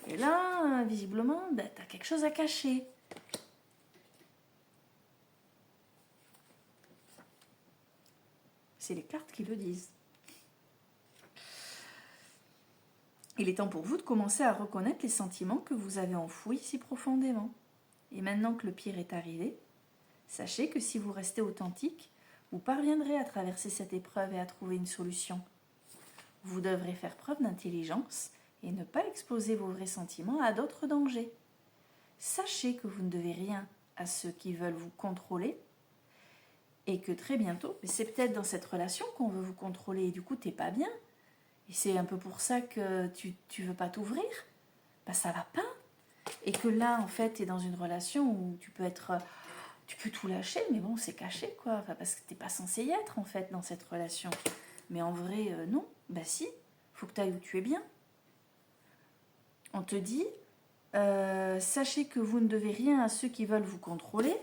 et là, visiblement, tu as quelque chose à cacher. C'est les cartes qui le disent. Il est temps pour vous de commencer à reconnaître les sentiments que vous avez enfouis si profondément. Et maintenant que le pire est arrivé, sachez que si vous restez authentique, vous parviendrez à traverser cette épreuve et à trouver une solution. Vous devrez faire preuve d'intelligence et ne pas exposer vos vrais sentiments à d'autres dangers. Sachez que vous ne devez rien à ceux qui veulent vous contrôler et que très bientôt, c'est peut-être dans cette relation qu'on veut vous contrôler et du coup t'es pas bien. Et c'est un peu pour ça que tu veux pas t'ouvrir. Ben ça va pas. Et que là, en fait, tu es dans une relation où tu peux tout lâcher, mais bon, c'est caché, quoi. Enfin, parce que t'es pas censé y être, en fait, dans cette relation. Mais en vrai, non. Bah si, faut que tu ailles où tu es bien. On te dit, sachez que vous ne devez rien à ceux qui veulent vous contrôler,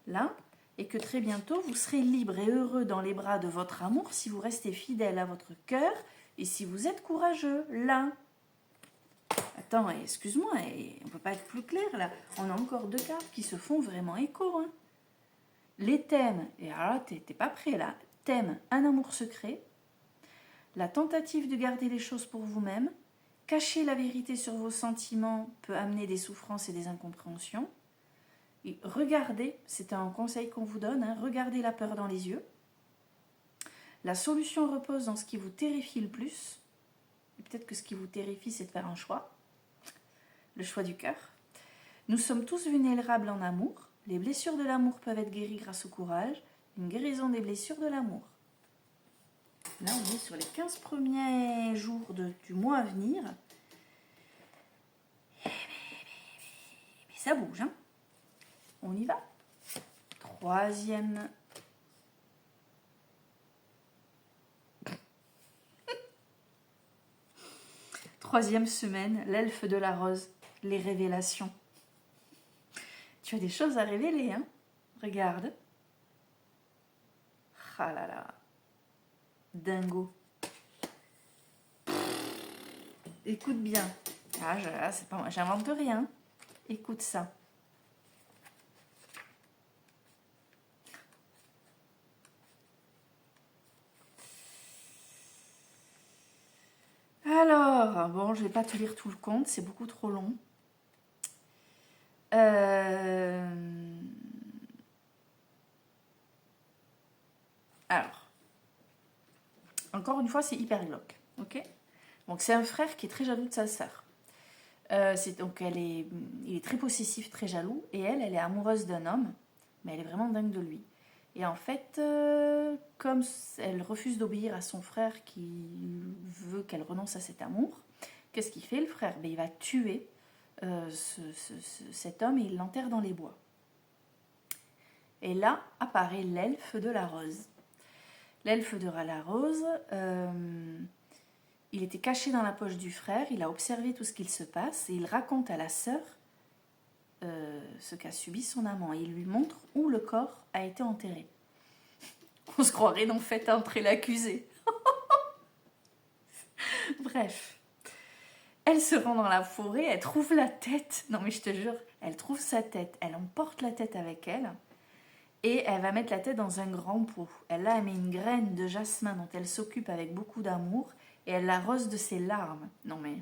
là, et que très bientôt, vous serez libre et heureux dans les bras de votre amour si vous restez fidèle à votre cœur et si vous êtes courageux, là. Attends, excuse-moi, on ne peut pas être plus clair, là. On a encore 2 cartes qui se font vraiment écho, hein. Les thèmes, et alors là, t'es pas prêt, là. Thème, un amour secret. La tentative de garder les choses pour vous-même. Cacher la vérité sur vos sentiments peut amener des souffrances et des incompréhensions. Et regardez, c'est un conseil qu'on vous donne, hein, regardez la peur dans les yeux. La solution repose dans ce qui vous terrifie le plus. Et peut-être que ce qui vous terrifie, c'est de faire un choix. Le choix du cœur. Nous sommes tous vulnérables en amour. Les blessures de l'amour peuvent être guéries grâce au courage. Une guérison des blessures de l'amour. Là, on est sur les 15 premiers jours du mois à venir. Mais ça bouge, hein. On y va. Troisième semaine, l'elfe de la rose, les révélations. Tu as des choses à révéler, hein. Regarde. Ah là là. Dingo. Écoute bien. C'est pas moi, j'invente rien. Écoute ça. bon, je vais pas te lire tout le conte, c'est beaucoup trop long. Alors, encore une fois, c'est hyper glauque, ok? Donc c'est un frère qui est très jaloux de sa sœur. Donc il est très possessif, très jaloux, et elle est amoureuse d'un homme, mais elle est vraiment dingue de lui. Et en fait, comme elle refuse d'obéir à son frère qui veut qu'elle renonce à cet amour, qu'est-ce qu'il fait le frère? Il va tuer cet homme et il l'enterre dans les bois. Et là apparaît l'elfe de la rose. L'elfe de la rose, il était caché dans la poche du frère, il a observé tout ce qu'il se passe et il raconte à la sœur ce qu'a subi son amant. Et il lui montre où le corps a été enterré. On se croirait en fait entrer l'accusé. Bref. Elle se rend dans la forêt, elle trouve la tête. Non mais je te jure, elle trouve sa tête. Elle emporte la tête avec elle. Et elle va mettre la tête dans un grand pot. Elle met une graine de jasmin dont elle s'occupe avec beaucoup d'amour. Et elle l'arrose de ses larmes. Non mais,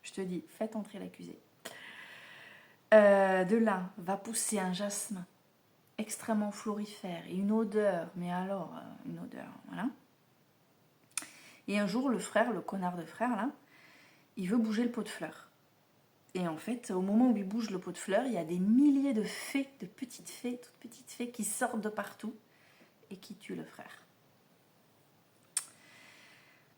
je te dis, faites entrer l'accusé. De là, va pousser un jasmin extrêmement florifère et une odeur. Mais alors, une odeur, voilà. Et un jour, le frère, le connard de frère, là, il veut bouger le pot de fleurs. Et en fait, au moment où il bouge le pot de fleurs, il y a des milliers de fées, de petites fées, toutes petites fées qui sortent de partout et qui tuent le frère.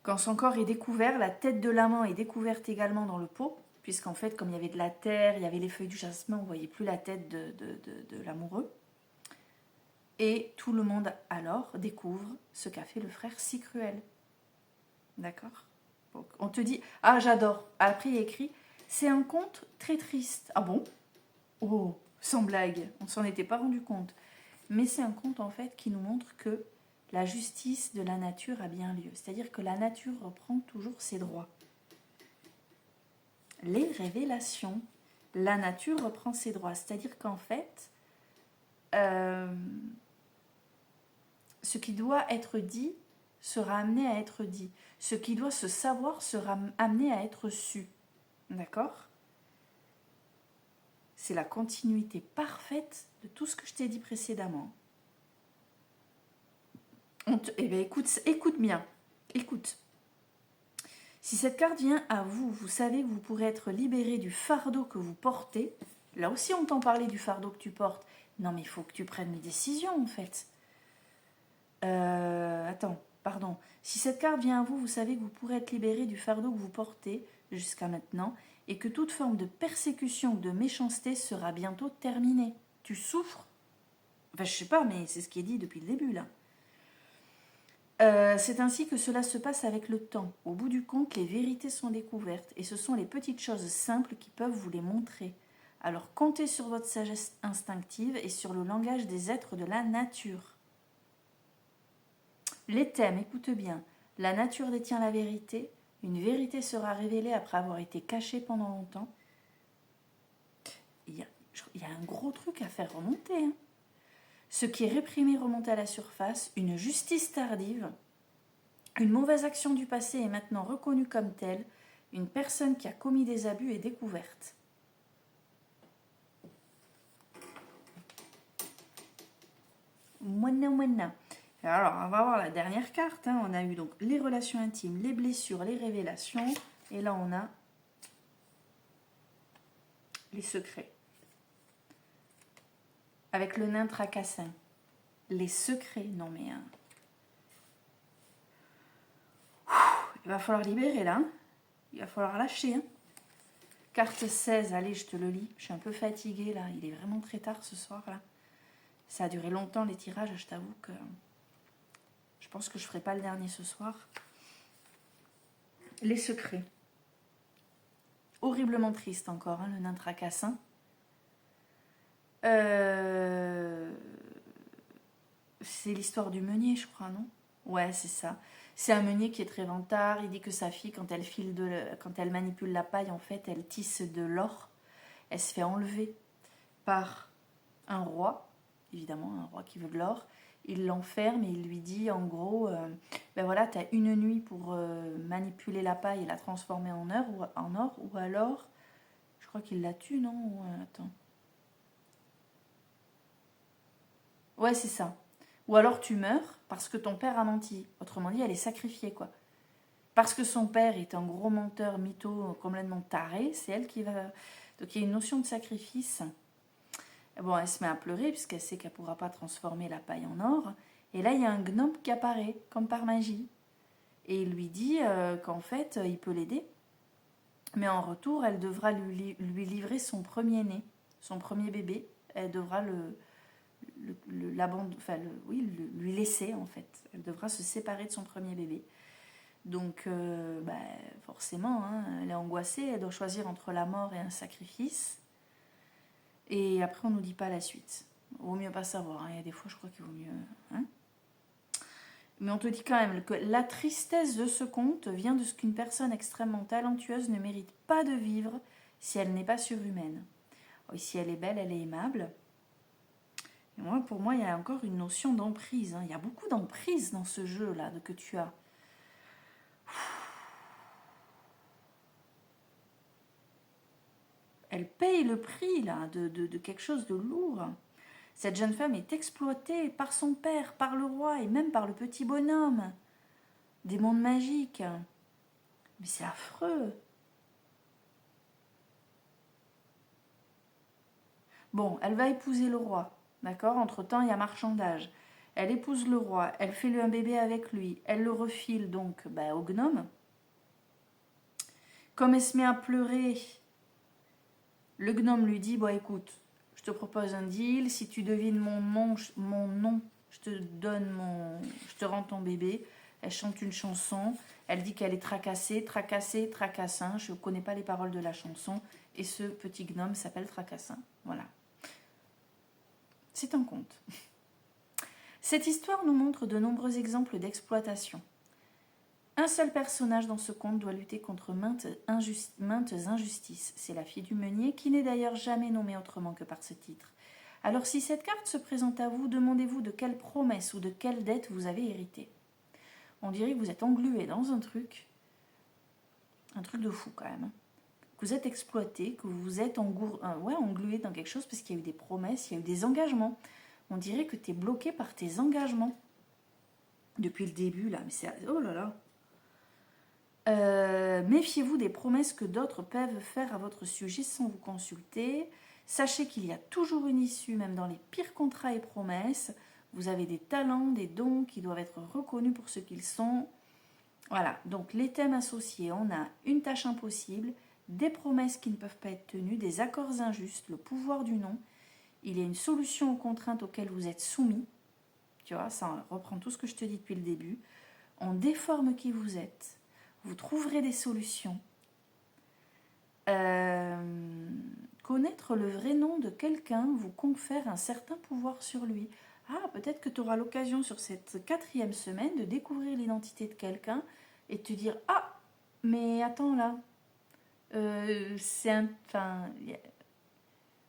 Quand son corps est découvert, la tête de l'amant est découverte également dans le pot, puisqu'en fait, comme il y avait de la terre, il y avait les feuilles du jasmin, on ne voyait plus la tête de l'amoureux. Et tout le monde alors découvre ce qu'a fait le frère si cruel. D'accord? Donc, on te dit, ah j'adore. Après il écrit, c'est un conte très triste. Ah bon? Oh, sans blague, on s'en était pas rendu compte. Mais c'est un conte en fait qui nous montre que la justice de la nature a bien lieu. C'est-à-dire que la nature reprend toujours ses droits. Les révélations, la nature reprend ses droits. C'est-à-dire qu'en fait, ce qui doit être dit sera amené à être dit. Ce qui doit se savoir sera amené à être su. D'accord? C'est la continuité parfaite de tout ce que je t'ai dit précédemment. Eh bien, écoute bien. Écoute. Si cette carte vient à vous, vous savez que vous pourrez être libéré du fardeau que vous portez. Là aussi, on t'en parlait du fardeau que tu portes. Non, mais il faut que tu prennes une décision, en fait. Pardon. Si cette carte vient à vous, vous savez que vous pourrez être libéré du fardeau que vous portez jusqu'à maintenant et que toute forme de persécution ou de méchanceté sera bientôt terminée. Tu souffres? Enfin, je sais pas, mais c'est ce qui est dit depuis le début, là. C'est ainsi que cela se passe avec le temps. Au bout du compte, les vérités sont découvertes et ce sont les petites choses simples qui peuvent vous les montrer. Alors comptez sur votre sagesse instinctive et sur le langage des êtres de la nature. Les thèmes, écoute bien. La nature détient la vérité. Une vérité sera révélée après avoir été cachée pendant longtemps. Il y a un gros truc à faire remonter, hein. Ce qui est réprimé remonte à la surface, une justice tardive, une mauvaise action du passé est maintenant reconnue comme telle, une personne qui a commis des abus est découverte. Moina. Alors, on va voir la dernière carte, hein. On a eu donc les relations intimes, les blessures, les révélations, et là on a les secrets. Avec le nain tracassin. Les secrets, non mais... il va falloir libérer là. Il va falloir lâcher. Hein. Carte 16, allez, je te le lis. Je suis un peu fatiguée là. Il est vraiment très tard ce soir là. Ça a duré longtemps les tirages. Je t'avoue que je pense que je ne ferai pas le dernier ce soir. Les secrets. Horriblement triste encore, hein, le nain tracassin. C'est l'histoire du meunier, je crois, non? Ouais, c'est ça. C'est un meunier qui est très vantard. Il dit que sa fille, quand elle manipule la paille, en fait, elle tisse de l'or. Elle se fait enlever par un roi. évidemment, un roi qui veut de l'or. Il l'enferme et il lui dit en gros, ben voilà, tu as une nuit pour manipuler la paille et la transformer en or, ou alors, je crois qu'il la tue, non? Attends. Ouais, c'est ça. Ou alors tu meurs parce que ton père a menti. Autrement dit, elle est sacrifiée, quoi. Parce que son père est un gros menteur, mytho, complètement taré, c'est elle qui va... Donc il y a une notion de sacrifice. Bon, elle se met à pleurer puisqu'elle sait qu'elle ne pourra pas transformer la paille en or. Et là, il y a un gnome qui apparaît, comme par magie. Et il lui dit qu'en fait, il peut l'aider. Mais en retour, elle devra lui livrer son premier-né, son premier bébé. Elle devra lui laisser, en fait. Elle devra se séparer de son premier bébé. Donc, forcément, hein, elle est angoissée. Elle doit choisir entre la mort et un sacrifice. Et après, on ne nous dit pas la suite. Vaut mieux pas savoir. Hein. Il y a des fois, je crois qu'il vaut mieux... Hein. Mais on te dit quand même que la tristesse de ce conte vient de ce qu'une personne extrêmement talentueuse ne mérite pas de vivre si elle n'est pas surhumaine. Oui, si elle est belle, elle est aimable. Et moi, pour moi, il y a encore une notion d'emprise. Hein. Il y a beaucoup d'emprise dans ce jeu-là que tu as. Elle paye le prix là, de quelque chose de lourd. Cette jeune femme est exploitée par son père, par le roi et même par le petit bonhomme des mondes magiques. Mais c'est affreux. Bon, elle va épouser le roi, d'accord? Entre-temps, il y a marchandage. Elle épouse le roi, elle fait lui un bébé avec lui, elle le refile donc au gnome. Comme elle se met à pleurer, le gnome lui dit, bon écoute, je te propose un deal, si tu devines mon nom, je te rends ton bébé. Elle chante une chanson, elle dit qu'elle est tracassée, tracassin, je ne connais pas les paroles de la chanson, et ce petit gnome s'appelle Tracassin, voilà. C'est un conte. Cette histoire nous montre de nombreux exemples d'exploitation. Un seul personnage dans ce conte doit lutter contre maintes injustices. C'est la fille du meunier, qui n'est d'ailleurs jamais nommée autrement que par ce titre. Alors si cette carte se présente à vous, demandez-vous de quelle promesse ou de quelle dette vous avez hérité. On dirait que vous êtes englué dans un truc de fou quand même. Que vous êtes exploité, que vous êtes englué dans quelque chose parce qu'il y a eu des promesses, il y a eu des engagements. On dirait que tu es bloqué par tes engagements. Depuis le début, là. Mais c'est... Oh là là. Méfiez-vous des promesses que d'autres peuvent faire à votre sujet sans vous consulter. Sachez qu'il y a toujours une issue, même dans les pires contrats et promesses. Vous avez des talents, des dons qui doivent être reconnus pour ce qu'ils sont. Voilà, donc les thèmes associés, on a une tâche impossible, des promesses qui ne peuvent pas être tenues, des accords injustes, le pouvoir du non. Il y a une solution aux contraintes auxquelles vous êtes soumis. Tu vois, ça reprend tout ce que je te dis depuis le début. On déforme qui vous êtes. Vous trouverez des solutions. Connaître le vrai nom de quelqu'un vous confère un certain pouvoir sur lui. Ah, peut-être que tu auras l'occasion sur cette 4e semaine de découvrir l'identité de quelqu'un et de te dire « Ah, mais attends là, c'est un... Enfin,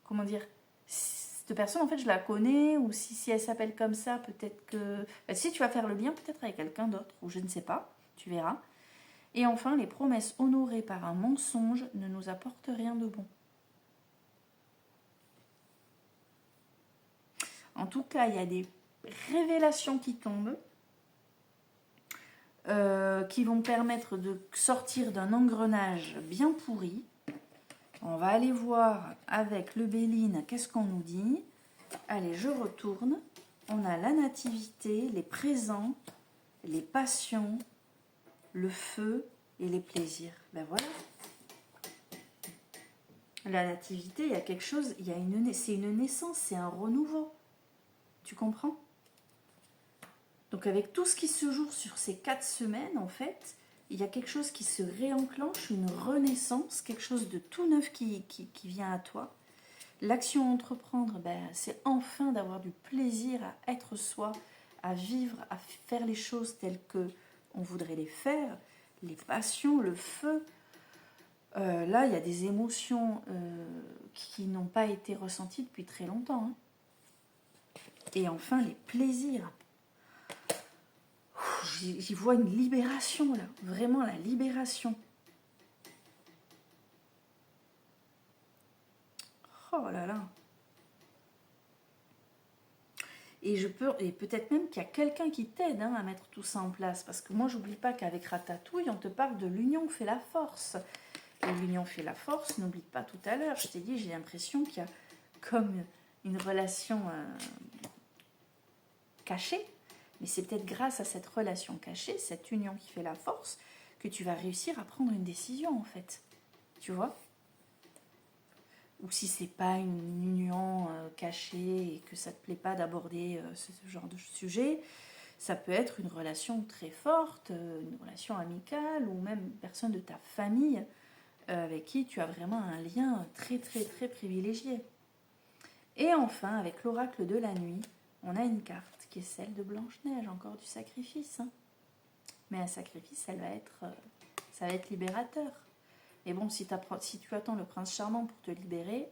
comment dire, cette personne, en fait, je la connais, ou si elle s'appelle comme ça, peut-être que... si tu vas faire le lien, peut-être avec quelqu'un d'autre, ou je ne sais pas, tu verras. Et enfin, les promesses honorées par un mensonge ne nous apportent rien de bon. En tout cas, il y a des révélations qui tombent, qui vont permettre de sortir d'un engrenage bien pourri. On va aller voir avec le Béline, qu'est-ce qu'on nous dit. Allez, je retourne. On a la nativité, les présents, les passions, le feu et les plaisirs. Ben voilà. La nativité, il y a quelque chose, c'est une naissance, c'est un renouveau. Tu comprends? Donc avec tout ce qui se joue sur ces 4 semaines, en fait, il y a quelque chose qui se réenclenche, une renaissance, quelque chose de tout neuf qui vient à toi. L'action à entreprendre, c'est enfin d'avoir du plaisir à être soi, à vivre, à faire les choses telles que on voudrait les faire, les passions, le feu. Là, il y a des émotions qui n'ont pas été ressenties depuis très longtemps. Hein. Et enfin, les plaisirs. J'y vois une libération, là. Vraiment, la libération. Oh là là. Et peut-être même qu'il y a quelqu'un qui t'aide hein, à mettre tout ça en place. Parce que moi, j'oublie pas qu'avec Ratatouille, on te parle de l'union fait la force. Et l'union fait la force, n'oublie pas tout à l'heure. Je t'ai dit, j'ai l'impression qu'il y a comme une relation cachée. Mais c'est peut-être grâce à cette relation cachée, cette union qui fait la force, que tu vas réussir à prendre une décision en fait. Tu vois? Ou si c'est pas une union cachée et que ça te plaît pas d'aborder ce genre de sujet, ça peut être une relation très forte, une relation amicale ou même une personne de ta famille avec qui tu as vraiment un lien très très très privilégié. Et enfin, avec l'oracle de la nuit, on a une carte qui est celle de Blanche-Neige, encore du sacrifice. Hein. Mais un sacrifice, ça va être libérateur. Et bon, si tu attends le prince charmant pour te libérer,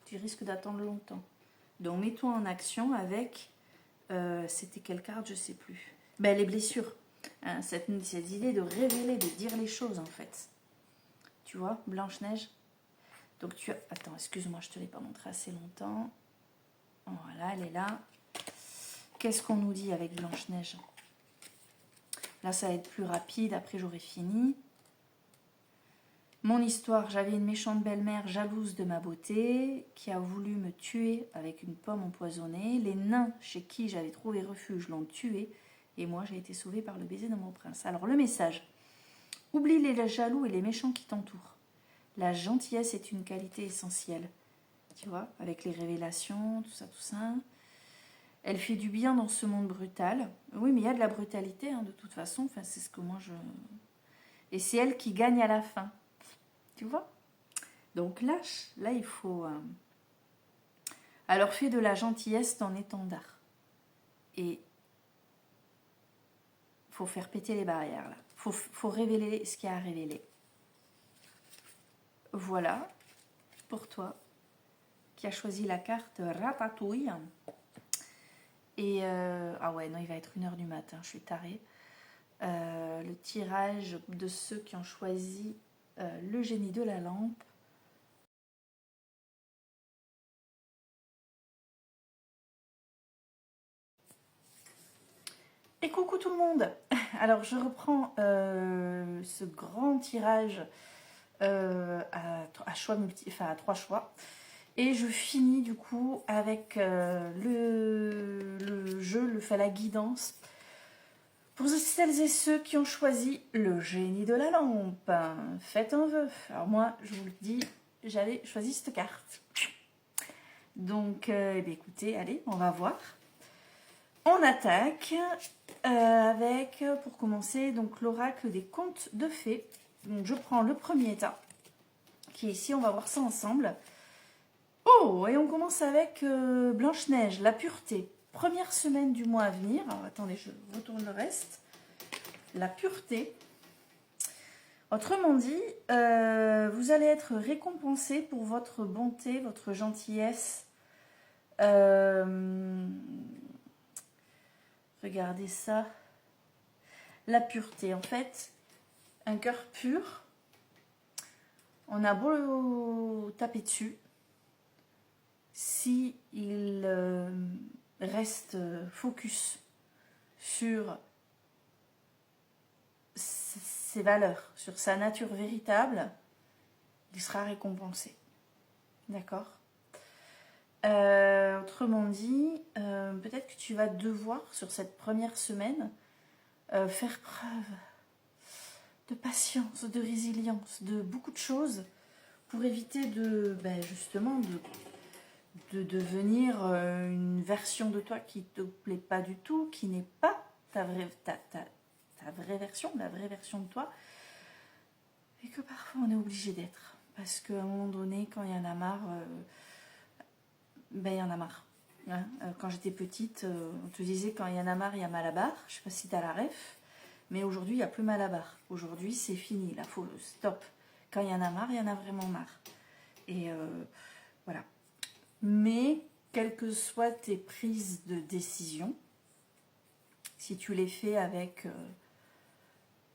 tu risques d'attendre longtemps. Donc mets-toi en action avec, c'était quelle carte, je ne sais plus. Ben, les blessures. Hein, cette idée de révéler, de dire les choses en fait. Tu vois, Blanche-Neige. Donc tu as... Attends, excuse-moi, je ne te l'ai pas montré assez longtemps. Voilà, elle est là. Qu'est-ce qu'on nous dit avec Blanche-Neige? Là, ça va être plus rapide. Après, j'aurai fini. Mon histoire, j'avais une méchante belle-mère jalouse de ma beauté qui a voulu me tuer avec une pomme empoisonnée. Les nains chez qui j'avais trouvé refuge l'ont tuée. Et moi, j'ai été sauvée par le baiser de mon prince. Alors, le message. Oublie les jaloux et les méchants qui t'entourent. La gentillesse est une qualité essentielle. Tu vois, avec les révélations, tout ça, tout ça. Elle fait du bien dans ce monde brutal. Oui, mais il y a de la brutalité, hein, de toute façon. Enfin, c'est ce que moi, je... Et c'est elle qui gagne à la fin. Tu vois? Donc lâche. Là, il faut... Alors, fais de la gentillesse ton étendard. Et il faut faire péter les barrières, là. Faut révéler ce qu'il y a à révéler. Voilà, pour toi, qui a choisi la carte Ratatouille. Et ah ouais, non, il va être 1h du matin, je suis tarée. Le tirage de ceux qui ont choisi le génie de la lampe. Et coucou tout le monde. Alors je reprends ce grand tirage à choix enfin à 3 choix. Et je finis du coup avec le jeu, la guidance. Pour celles et ceux qui ont choisi le génie de la lampe, faites un vœu. Alors moi, je vous le dis, j'avais choisi cette carte. Donc, écoutez, allez, on va voir. On attaque avec, pour commencer, donc l'oracle des contes de fées. Donc, je prends le premier état, qui est ici, on va voir ça ensemble. Oh, et on commence avec Blanche-Neige, la pureté. Première semaine du mois à venir. Alors, attendez, je retourne le reste. La pureté. Autrement dit, vous allez être récompensé pour votre bonté, votre gentillesse. Regardez ça. La pureté, en fait, un cœur pur. On a beau taper dessus. Si il reste focus sur ses valeurs, sur sa nature véritable, il sera récompensé. D'accord? Autrement dit, peut-être que tu vas devoir, sur cette première semaine, faire preuve de patience, de résilience, de beaucoup de choses pour éviter de, justement, de devenir une version de toi qui ne te plaît pas du tout, qui n'est pas ta vraie version, la vraie version de toi, et que parfois on est obligé d'être. Parce qu'à un moment donné, quand il y en a marre, il y en a marre. Hein, quand j'étais petite, on te disait quand il y en a marre, il y a mal à barre. Je ne sais pas si tu as la ref, mais aujourd'hui, il n'y a plus mal à barre. Aujourd'hui, c'est fini, là, faut stop. Quand il y en a marre, il y en a vraiment marre. Et voilà. Mais quelles que soient tes prises de décision, si tu les fais avec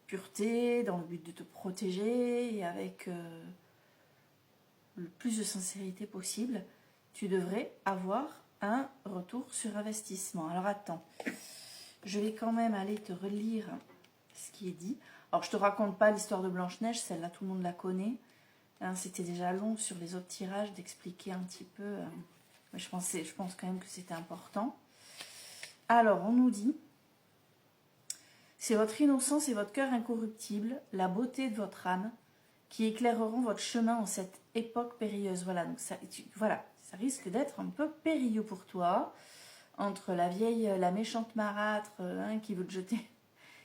pureté, dans le but de te protéger et avec le plus de sincérité possible, tu devrais avoir un retour sur investissement. Alors attends, je vais quand même aller te relire ce qui est dit. Alors je te raconte pas l'histoire de Blanche-Neige, celle-là tout le monde la connaît. Hein, c'était déjà long sur les autres tirages d'expliquer un petit peu. Mais je pense quand même que c'était important. Alors on nous dit, c'est votre innocence et votre cœur incorruptible, la beauté de votre âme, qui éclaireront votre chemin en cette époque périlleuse. Voilà, donc ça risque d'être un peu périlleux pour toi, entre la méchante marâtre qui veut te jeter,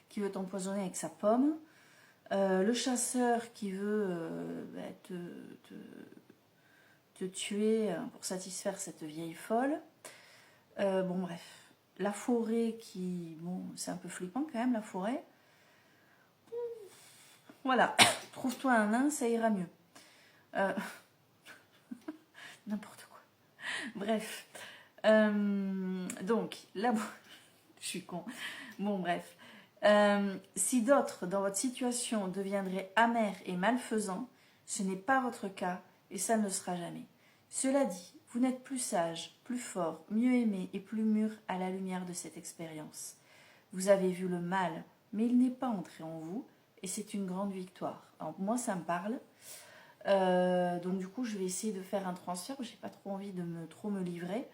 qui veut t'empoisonner avec sa pomme, le chasseur qui veut te tuer pour satisfaire cette vieille folle. Bon bref, la forêt qui, bon, c'est un peu flippant quand même la forêt. Voilà, trouve-toi un nain, ça ira mieux. N'importe quoi. Bref. Donc, là, je suis con. Bon, bref. Si d'autres dans votre situation deviendraient amers et malfaisants, ce n'est pas votre cas et ça ne le sera jamais. Cela dit, vous n'êtes plus sage, plus fort, mieux aimé et plus mûr à la lumière de cette expérience. Vous avez vu le mal, mais il n'est pas entré en vous et c'est une grande victoire. Alors, moi, ça me parle. Donc du coup, je vais essayer de faire un transfert. J'ai pas trop envie de trop me livrer.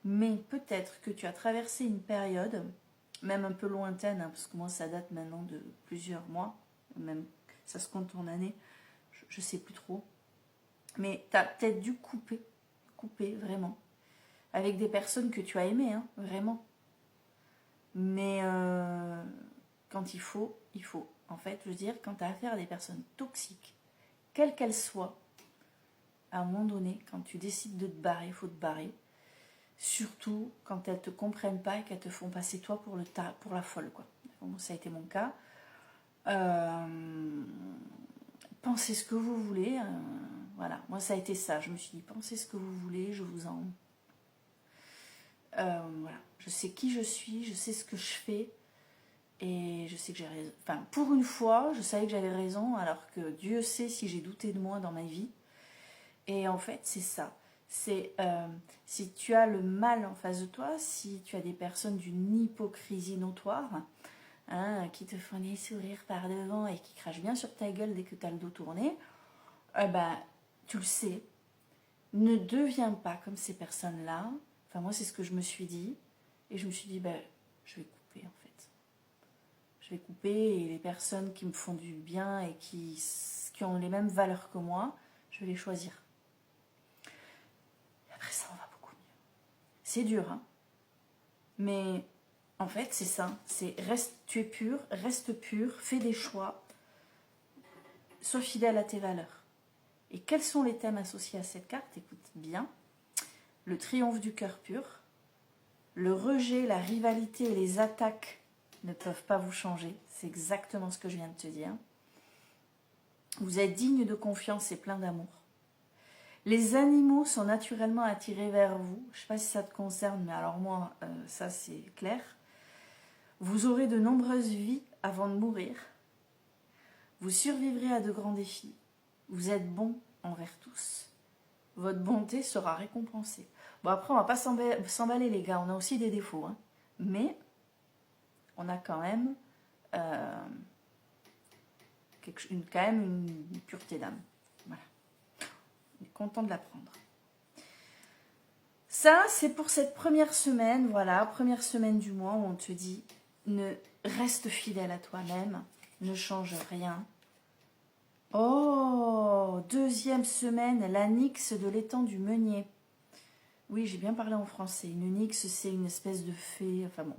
Mais peut-être que tu as traversé une période, même un peu lointaine, hein, parce que moi ça date maintenant de plusieurs mois, même ça se compte en années, je sais plus trop. Mais tu as peut-être dû couper vraiment, avec des personnes que tu as aimées, hein, vraiment. Mais quand il faut, il faut. En fait, je veux dire, quand tu as affaire à des personnes toxiques, quelles qu'elles soient, à un moment donné, quand tu décides de te barrer, il faut te barrer. Surtout quand elles ne te comprennent pas et qu'elles te font passer toi pour la folle, quoi. Bon, ça a été mon cas. Pensez ce que vous voulez. Voilà, moi ça a été ça. Je me suis dit, pensez ce que vous voulez, je vous en... voilà, je sais qui je suis, je sais ce que je fais. Et je sais que j'ai raison. Enfin, pour une fois, je savais que j'avais raison, alors que Dieu sait si j'ai douté de moi dans ma vie. Et en fait, c'est ça. C'est si tu as le mal en face de toi, si tu as des personnes d'une hypocrisie notoire, hein, qui te font des sourires par devant et qui crachent bien sur ta gueule dès que tu as le dos tourné, tu le sais. Ne deviens pas comme ces personnes-là. Enfin, moi, c'est ce que je me suis dit. Et je me suis dit, je vais couper, en fait. Je vais couper et les personnes qui me font du bien et qui ont les mêmes valeurs que moi, je vais les choisir. Après, ça en va beaucoup mieux. C'est dur, hein. Mais en fait, c'est ça. C'est tu es pur, reste pur, fais des choix, sois fidèle à tes valeurs. Et quels sont les thèmes associés à cette carte? Écoute bien. Le triomphe du cœur pur, le rejet, la rivalité et les attaques ne peuvent pas vous changer. C'est exactement ce que je viens de te dire. Vous êtes digne de confiance et plein d'amour. Les animaux sont naturellement attirés vers vous. Je ne sais pas si ça te concerne, mais alors moi, ça c'est clair. Vous aurez de nombreuses vies avant de mourir. Vous survivrez à de grands défis. Vous êtes bon envers tous. Votre bonté sera récompensée. Bon, après, on ne va pas s'emballer, les gars. On a aussi des défauts. Hein. Mais on a quand même, une pureté d'âme. Voilà. On est content de l'apprendre. Ça, c'est pour cette première semaine. Voilà, première semaine du mois où on te dit, reste fidèle à toi-même. Ne change rien. Oh, deuxième semaine, la nix de l'étang du Meunier. Oui, j'ai bien parlé en français. Une nix, c'est une espèce de fée. Enfin bon.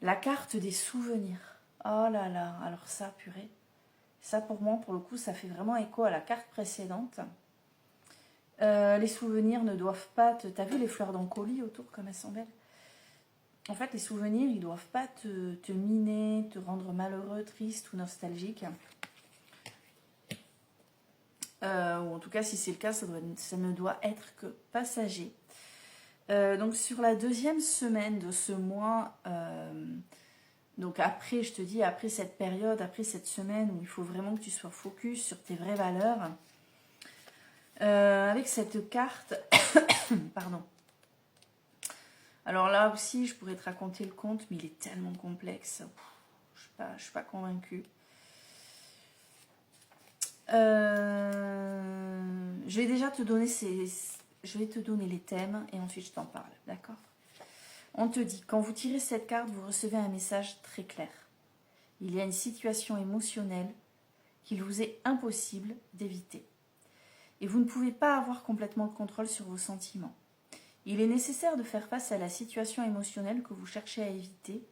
La carte des souvenirs. Oh là là, alors ça, purée. Ça, pour moi, pour le coup, ça fait vraiment écho à la carte précédente. Les souvenirs ne doivent pas te... T'as vu les fleurs d'encolie autour, comme elles sont belles? En fait, les souvenirs, ils ne doivent pas te miner, te rendre malheureux, triste ou nostalgique. Ou en tout cas, si c'est le cas, ça ne doit être que passager. Donc sur la deuxième semaine de ce mois, donc après, je te dis, après cette période, après cette semaine où il faut vraiment que tu sois focus sur tes vraies valeurs, avec cette carte, pardon. Alors là aussi, je pourrais te raconter le conte, mais il est tellement complexe. Je suis pas convaincue. Je vais déjà te donner je vais te donner les thèmes et ensuite je t'en parle, d'accord? On te dit, quand vous tirez cette carte, vous recevez un message très clair. Il y a une situation émotionnelle qu'il vous est impossible d'éviter. Et vous ne pouvez pas avoir complètement le contrôle sur vos sentiments. Il est nécessaire de faire face à la situation émotionnelle que vous cherchez à éviter,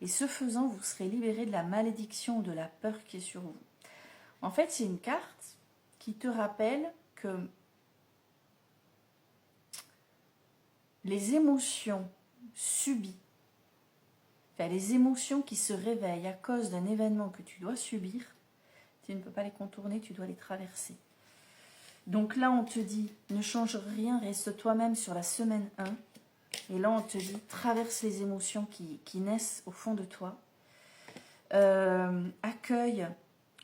et ce faisant, vous serez libéré de la malédiction ou de la peur qui est sur vous. En fait, c'est une carte qui te rappelle que les émotions subies, enfin les émotions qui se réveillent à cause d'un événement que tu dois subir, tu ne peux pas les contourner, tu dois les traverser. Donc là, on te dit, ne change rien, reste toi-même sur la semaine 1. Et là, on te dit, traverse les émotions qui naissent au fond de toi. Accueille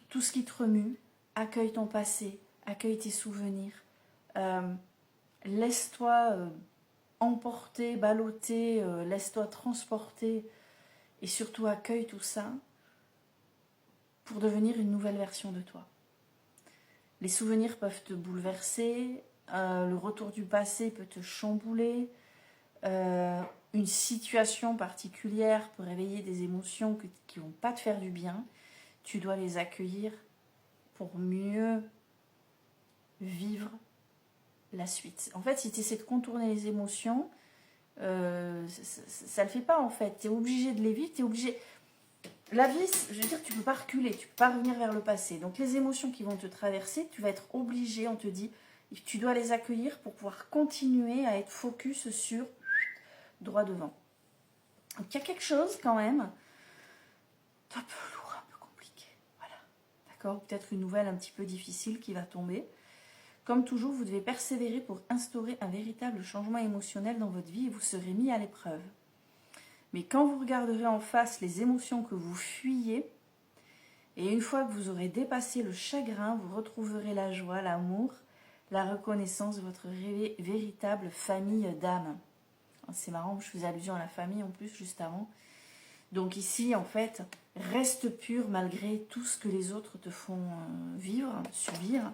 tout ce qui te remue, accueille ton passé, accueille tes souvenirs. Laisse-toi emporter, balloter, laisse-toi transporter. Et surtout, accueille tout ça pour devenir une nouvelle version de toi. Les souvenirs peuvent te bouleverser, le retour du passé peut te chambouler, une situation particulière peut réveiller des émotions qui ne vont pas te faire du bien. Tu dois les accueillir pour mieux vivre la suite. En fait, si tu essaies de contourner les émotions, ça ne le fait pas en fait. Tu es obligé de les vivre, tu es obligé... La vie, je veux dire, tu ne peux pas reculer, tu ne peux pas revenir vers le passé. Donc les émotions qui vont te traverser, tu vas être obligé, on te dit, tu dois les accueillir pour pouvoir continuer à être focus sur droit devant. Donc il y a quelque chose quand même d'un peu lourd, un peu compliqué. Voilà. D'accord? Peut-être une nouvelle un petit peu difficile qui va tomber. Comme toujours, vous devez persévérer pour instaurer un véritable changement émotionnel dans votre vie et vous serez mis à l'épreuve. Mais quand vous regarderez en face les émotions que vous fuyez, et une fois que vous aurez dépassé le chagrin, vous retrouverez la joie, l'amour, la reconnaissance de votre véritable famille d'âme. C'est marrant, je faisais allusion à la famille en plus juste avant. Donc ici, en fait, reste pur malgré tout ce que les autres te font vivre, subir,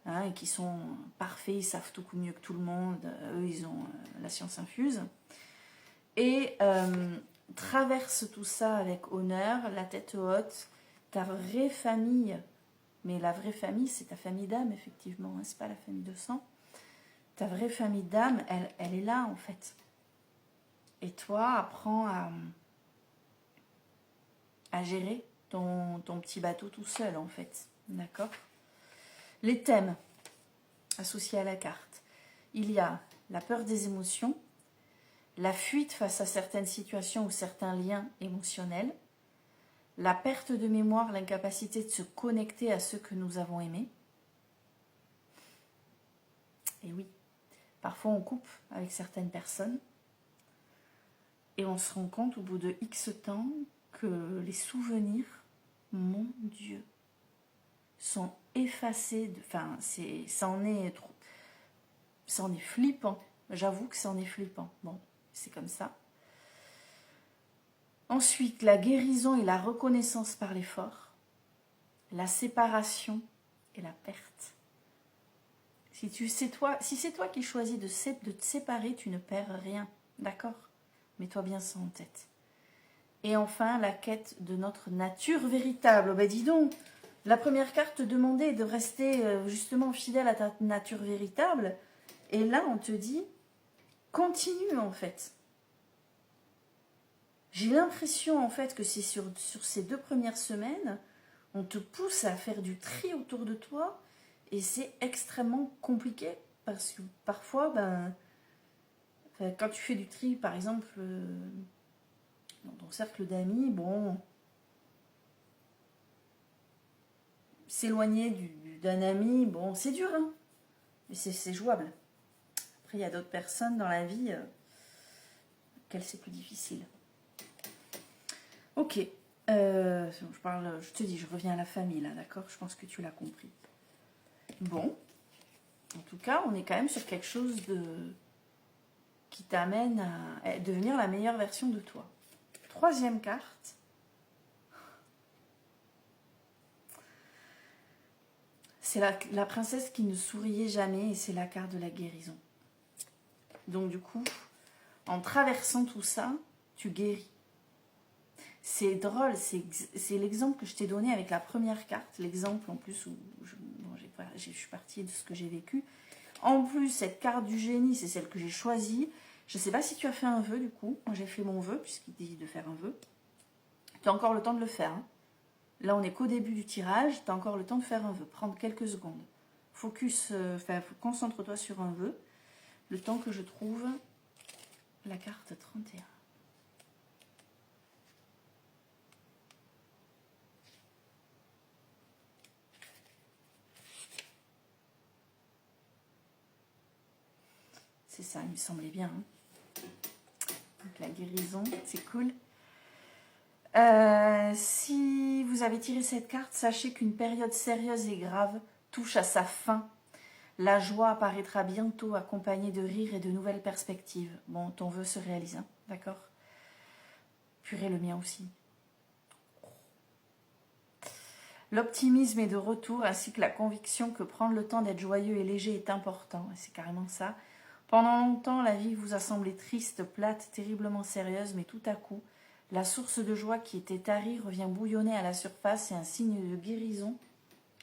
hein, et qui sont parfaits, ils savent tout mieux que tout le monde, eux, ils ont la science infuse. Et traverse tout ça avec honneur, la tête haute, ta vraie famille. Mais la vraie famille, c'est ta famille d'âme, effectivement, hein, c'est pas la famille de sang. Ta vraie famille d'âme, elle est là, en fait. Et toi, apprends à gérer ton petit bateau tout seul, en fait. D'accord? Les thèmes associés à la carte. Il y a la peur des émotions, la fuite face à certaines situations ou certains liens émotionnels, la perte de mémoire, l'incapacité de se connecter à ceux que nous avons aimés. Et oui, parfois on coupe avec certaines personnes et on se rend compte au bout de X temps que les souvenirs, mon Dieu, sont effacés. Enfin, ça en est flippant. J'avoue que ça en est flippant. Bon, c'est comme ça. Ensuite, la guérison et la reconnaissance par l'effort, la séparation et la perte. Si c'est toi qui choisis de te séparer, tu ne perds rien. D'accord? Mets-toi bien ça en tête. Et enfin, la quête de notre nature véritable. Ben dis donc, la première carte te demandait de rester justement fidèle à ta nature véritable. Et là, on te dit, continue en fait. J'ai l'impression en fait que c'est sur ces 2 premières semaines, on te pousse à faire du tri autour de toi et c'est extrêmement compliqué parce que parfois, quand tu fais du tri, par exemple, dans ton cercle d'amis, bon, s'éloigner d'un ami, bon, c'est dur, hein, mais c'est jouable. Après, il y a d'autres personnes dans la vie auxquelles c'est plus difficile. Ok. Je te dis, je reviens à la famille, là, d'accord? Je pense que tu l'as compris. Bon. En tout cas, on est quand même sur quelque chose qui t'amène à devenir la meilleure version de toi. Troisième carte. C'est la princesse qui ne souriait jamais et c'est la carte de la guérison. Donc du coup, en traversant tout ça, tu guéris. C'est drôle, c'est l'exemple que je t'ai donné avec la première carte, l'exemple en plus où je suis partie de ce que j'ai vécu. En plus, cette carte du génie, c'est celle que j'ai choisie. Je ne sais pas si tu as fait un vœu du coup. Moi, j'ai fait mon vœu puisqu'il dit de faire un vœu. Tu as encore le temps de le faire. Hein. Là, on n'est qu'au début du tirage. Tu as encore le temps de faire un vœu. Prendre quelques secondes. Concentre-toi sur un vœu. Le temps que je trouve la carte 31. C'est ça, il me semblait bien. Hein. Donc la guérison, c'est cool. Si vous avez tiré cette carte, sachez qu'une période sérieuse et grave touche à sa fin. La joie apparaîtra bientôt accompagnée de rires et de nouvelles perspectives. Bon, ton vœu se réalise, hein, d'accord? Purée, le mien aussi. L'optimisme est de retour, ainsi que la conviction que prendre le temps d'être joyeux et léger est important. C'est carrément ça. Pendant longtemps, la vie vous a semblé triste, plate, terriblement sérieuse, mais tout à coup, la source de joie qui était tarie revient bouillonner à la surface et un signe de guérison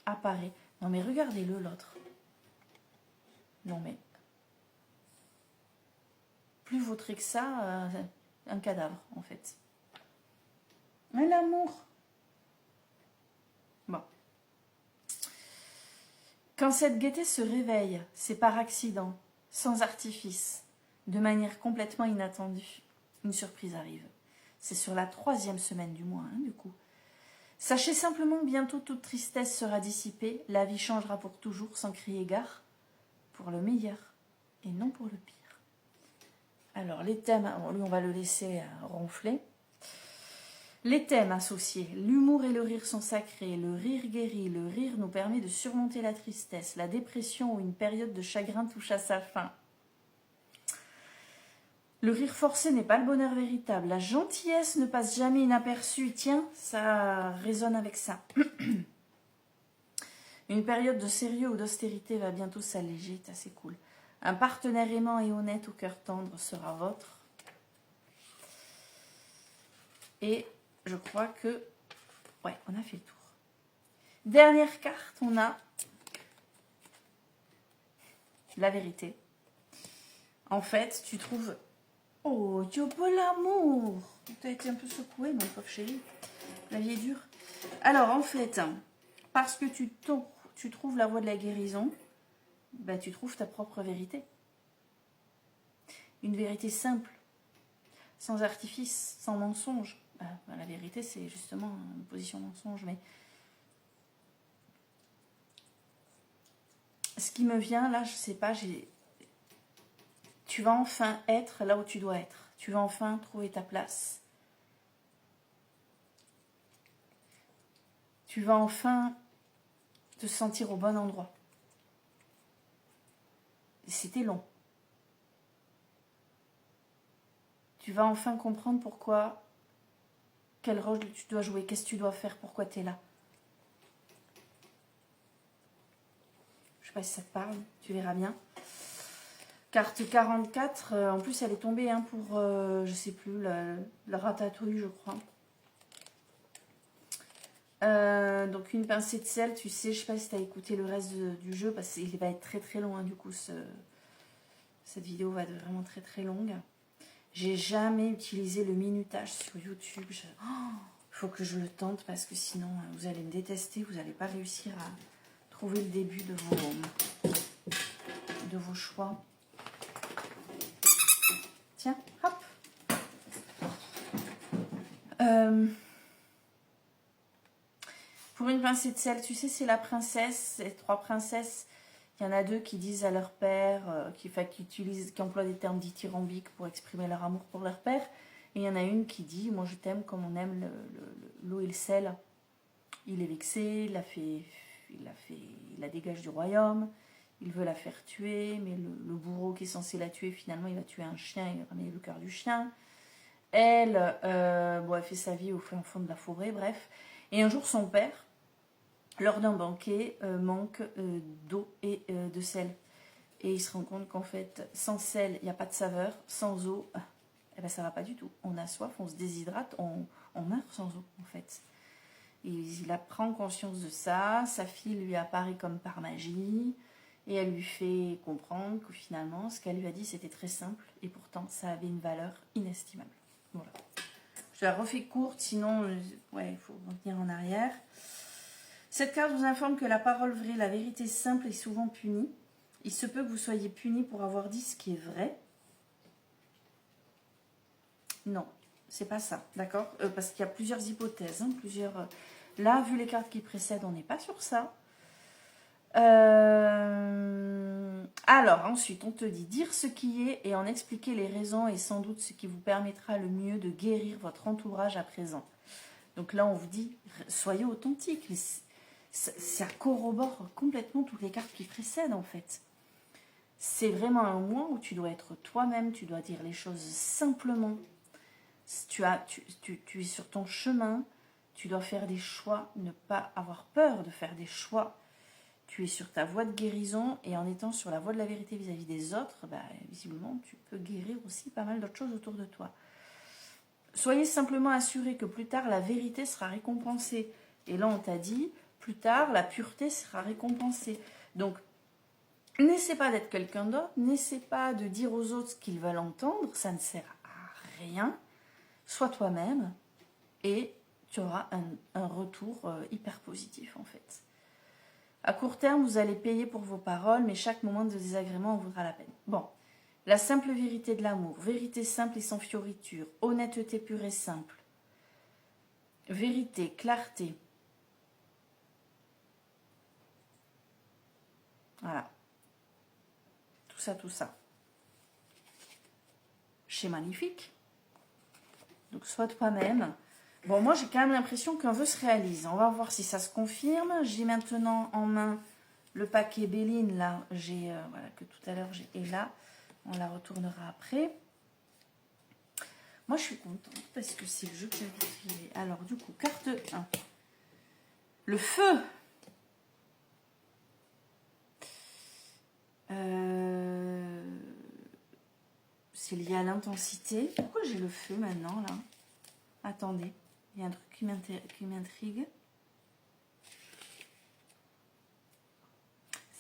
apparaît. Non mais regardez-le, l'autre. Non mais... Plus vautré que ça, un cadavre, en fait. Mais l'amour. Bon. Quand cette gaieté se réveille, c'est par accident, sans artifice, de manière complètement inattendue. Une surprise arrive. C'est sur la 3e semaine du mois, hein, du coup. Sachez simplement que bientôt toute tristesse sera dissipée, la vie changera pour toujours, sans crier gare, pour le meilleur et non pour le pire. Alors, les thèmes, lui, on va le laisser ronfler. Les thèmes associés, l'humour et le rire sont sacrés, le rire guérit, le rire nous permet de surmonter la tristesse, la dépression ou une période de chagrin touche à sa fin. Le rire forcé n'est pas le bonheur véritable, la gentillesse ne passe jamais inaperçue, tiens, ça résonne avec ça. Une période de sérieux ou d'austérité va bientôt s'alléger, c'est assez cool. Un partenaire aimant et honnête au cœur tendre sera vôtre. Et je crois que... Ouais, on a fait le tour. Dernière carte, on a la vérité. En fait, tu trouves... Oh, Dieu beau l'amour! Tu as été un peu secoué, mon pauvre chéri. La vie est dure. Alors, en fait, parce que tu trouves la voie de la guérison, ben, tu trouves ta propre vérité. Une vérité simple, sans artifice, sans mensonge. Ben, la vérité, c'est justement une position mensonge, mais... Ce qui me vient, là, je sais pas, tu vas enfin être là où tu dois être. Tu vas enfin trouver ta place. Tu vas enfin te sentir au bon endroit. Et c'était long. Tu vas enfin comprendre pourquoi, quel rôle tu dois jouer, qu'est-ce que tu dois faire, pourquoi tu es là. Je sais pas si ça te parle, tu verras bien. Carte 44, en plus elle est tombée hein, pour, je sais plus, la ratatouille je crois. Donc une pincée de sel, tu sais, je sais pas si tu as écouté le reste du jeu, parce qu'il va être très très long, hein, du coup cette vidéo va être vraiment très très longue. J'ai jamais utilisé le minutage sur YouTube, il faut que je le tente parce que sinon vous allez me détester, vous n'allez pas réussir à trouver le début de vos choix. Tiens, hop. Pour une pincée de sel, tu sais, c'est la princesse, les 3 princesses Il y en a deux qui disent à leur père, qui emploient des termes dithyrambiques pour exprimer leur amour pour leur père. Et il y en a une qui dit, moi je t'aime comme on aime l'eau et le sel. Il est vexé, il la dégage du royaume. Il veut la faire tuer, mais le bourreau qui est censé la tuer, finalement, il va tuer un chien et ramener le cœur du chien. Elle, elle fait sa vie au fond de la forêt, bref. Et un jour, son père, lors d'un banquet, manque d'eau et de sel. Et il se rend compte qu'en fait, sans sel, il n'y a pas de saveur. Sans eau, eh ben, ça ne va pas du tout. On a soif, on se déshydrate, on meurt sans eau, en fait. Et il prend conscience de ça. Sa fille lui apparaît comme par magie. Et elle lui fait comprendre que finalement, ce qu'elle lui a dit, c'était très simple. Et pourtant, ça avait une valeur inestimable. Voilà. Je la refais courte, sinon, il faut revenir en arrière. Cette carte vous informe que la parole vraie, la vérité simple est souvent punie. Il se peut que vous soyez puni pour avoir dit ce qui est vrai. Non, c'est pas ça, d'accord, parce qu'il y a plusieurs hypothèses, Là, vu les cartes qui précèdent, on n'est pas sur ça. Alors, ensuite, on te dit dire ce qui est et en expliquer les raisons est sans doute ce qui vous permettra le mieux de guérir votre entourage à présent. Donc là, on vous dit, soyez authentique. Ça corrobore complètement toutes les cartes qui précèdent, en fait. C'est vraiment un mois où tu dois être toi-même, tu dois dire les choses simplement. Tu es sur ton chemin, tu dois faire des choix, ne pas avoir peur de faire des choix. Tu es sur ta voie de guérison et en étant sur la voie de la vérité vis-à-vis des autres, visiblement, tu peux guérir aussi pas mal d'autres choses autour de toi. Soyez simplement assurés que plus tard, la vérité sera récompensée. Et là, on t'a dit, plus tard, la pureté sera récompensée. Donc, n'essaie pas d'être quelqu'un d'autre, n'essaie pas de dire aux autres ce qu'ils veulent entendre, ça ne sert à rien. Sois toi-même et tu auras un retour hyper positif, en fait. À court terme, vous allez payer pour vos paroles, mais chaque moment de désagrément en vaudra la peine. Bon, la simple vérité de l'amour, vérité simple et sans fioriture, honnêteté pure et simple, vérité, clarté. Voilà. Tout ça. C'est magnifique. Donc, sois toi-même. Bon, moi, j'ai quand même l'impression qu'un vœu se réalise. On va voir si ça se confirme. J'ai maintenant en main le paquet Béline, là. Que tout à l'heure, j'ai. Et là, on la retournera après. Moi, je suis contente parce que c'est le jeu que j'avais créé. Alors, du coup, carte 1. Le feu. C'est lié à l'intensité. Pourquoi j'ai le feu maintenant, là? Attendez. Il y a un truc qui m'intrigue.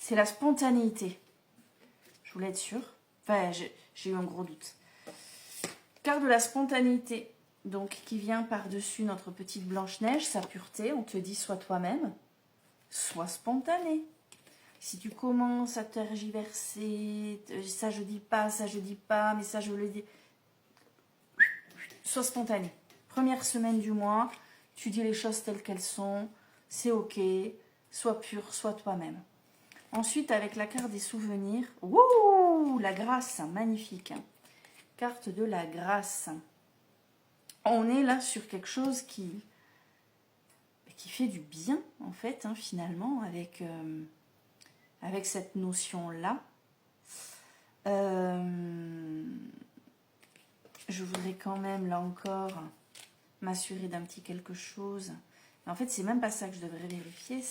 C'est la spontanéité. Je voulais être sûre. Enfin, j'ai eu un gros doute. Carte de la spontanéité. Donc, qui vient par-dessus notre petite Blanche-Neige, sa pureté. On te dit, sois toi-même. Sois spontané. Si tu commences à tergiverser, ça je dis pas, mais ça je le dis. Sois spontané. Première semaine du mois, tu dis les choses telles qu'elles sont, c'est ok, sois pur, sois toi-même. Ensuite, avec la carte des souvenirs, wouh, la grâce, magnifique. Carte de la grâce. On est là sur quelque chose qui fait du bien, en fait, finalement, avec cette notion-là. Je voudrais quand même, là encore, m'assurer d'un petit quelque chose. En fait, c'est même pas ça que je devrais vérifier,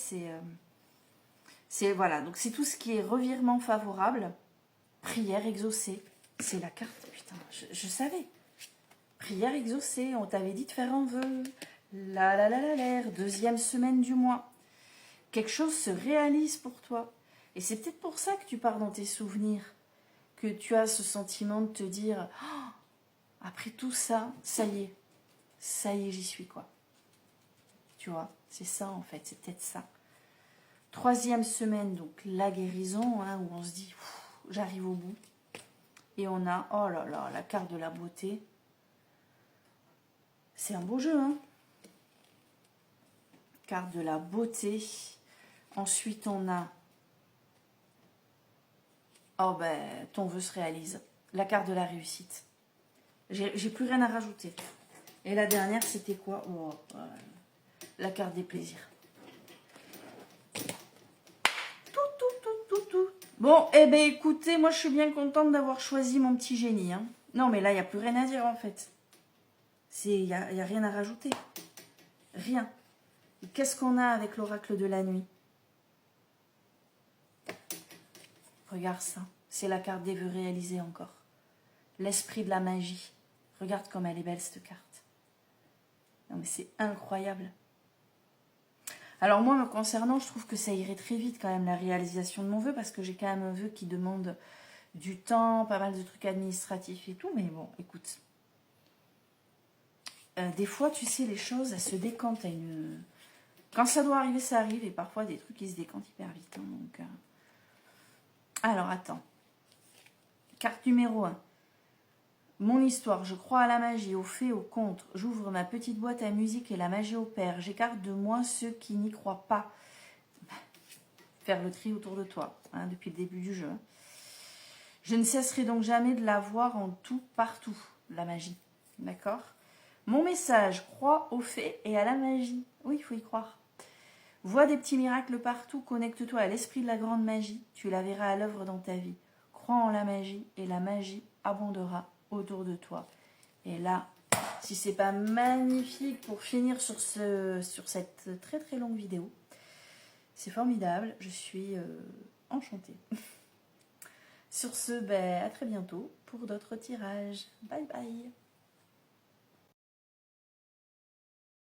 voilà, donc c'est tout ce qui est revirement favorable, prière exaucée. C'est la carte, putain, je savais. Prière exaucée, on t'avait dit de faire un vœu. Deuxième semaine du mois. Quelque chose se réalise pour toi. Et c'est peut-être pour ça que tu pars dans tes souvenirs, que tu as ce sentiment de te dire oh, après tout ça, ça y est, j'y suis, quoi. Tu vois, c'est ça en fait, c'est peut-être ça. Troisième semaine, donc la guérison, où on se dit j'arrive au bout. Et on a, oh là là, la carte de la beauté. C'est un beau jeu, Carte de la beauté. Ensuite, on a Oh ben, ton vœu se réalise. La carte de la réussite. J'ai plus rien à rajouter. Et la dernière, c'était quoi? Oh, la carte des plaisirs. Tout. Bon, eh ben écoutez, moi je suis bien contente d'avoir choisi mon petit génie. Hein. Non, mais là, il n'y a plus rien à dire en fait. Il n'y a rien à rajouter. Rien. Qu'est-ce qu'on a avec l'oracle de la nuit? Regarde ça. C'est la carte des vœux réalisés encore. L'esprit de la magie. Regarde comme elle est belle cette carte. Non mais c'est incroyable. Alors moi, me concernant, je trouve que ça irait très vite quand même la réalisation de mon vœu parce que j'ai quand même un vœu qui demande du temps, pas mal de trucs administratifs et tout. Mais bon, écoute. Des fois, tu sais, les choses, elles se décantent à une... Quand ça doit arriver, ça arrive. Et parfois, des trucs, ils se décantent hyper vite. Hein, donc, alors, attends. Carte numéro 1. Mon histoire, je crois à la magie, aux fées, aux contes. J'ouvre ma petite boîte à musique et la magie opère. J'écarte de moi ceux qui n'y croient pas. Faire le tri autour de toi, hein, depuis le début du jeu. Je ne cesserai donc jamais de la voir en tout, partout, la magie. D'accord? Mon message, crois aux fées et à la magie. Oui, il faut y croire. Vois des petits miracles partout, connecte-toi à l'esprit de la grande magie. Tu la verras à l'œuvre dans ta vie. Crois en la magie et la magie abondera autour de toi. Et là, si c'est pas magnifique pour finir sur cette très très longue vidéo, c'est formidable, je suis enchantée. Sur ce, ben, à très bientôt pour d'autres tirages. Bye bye.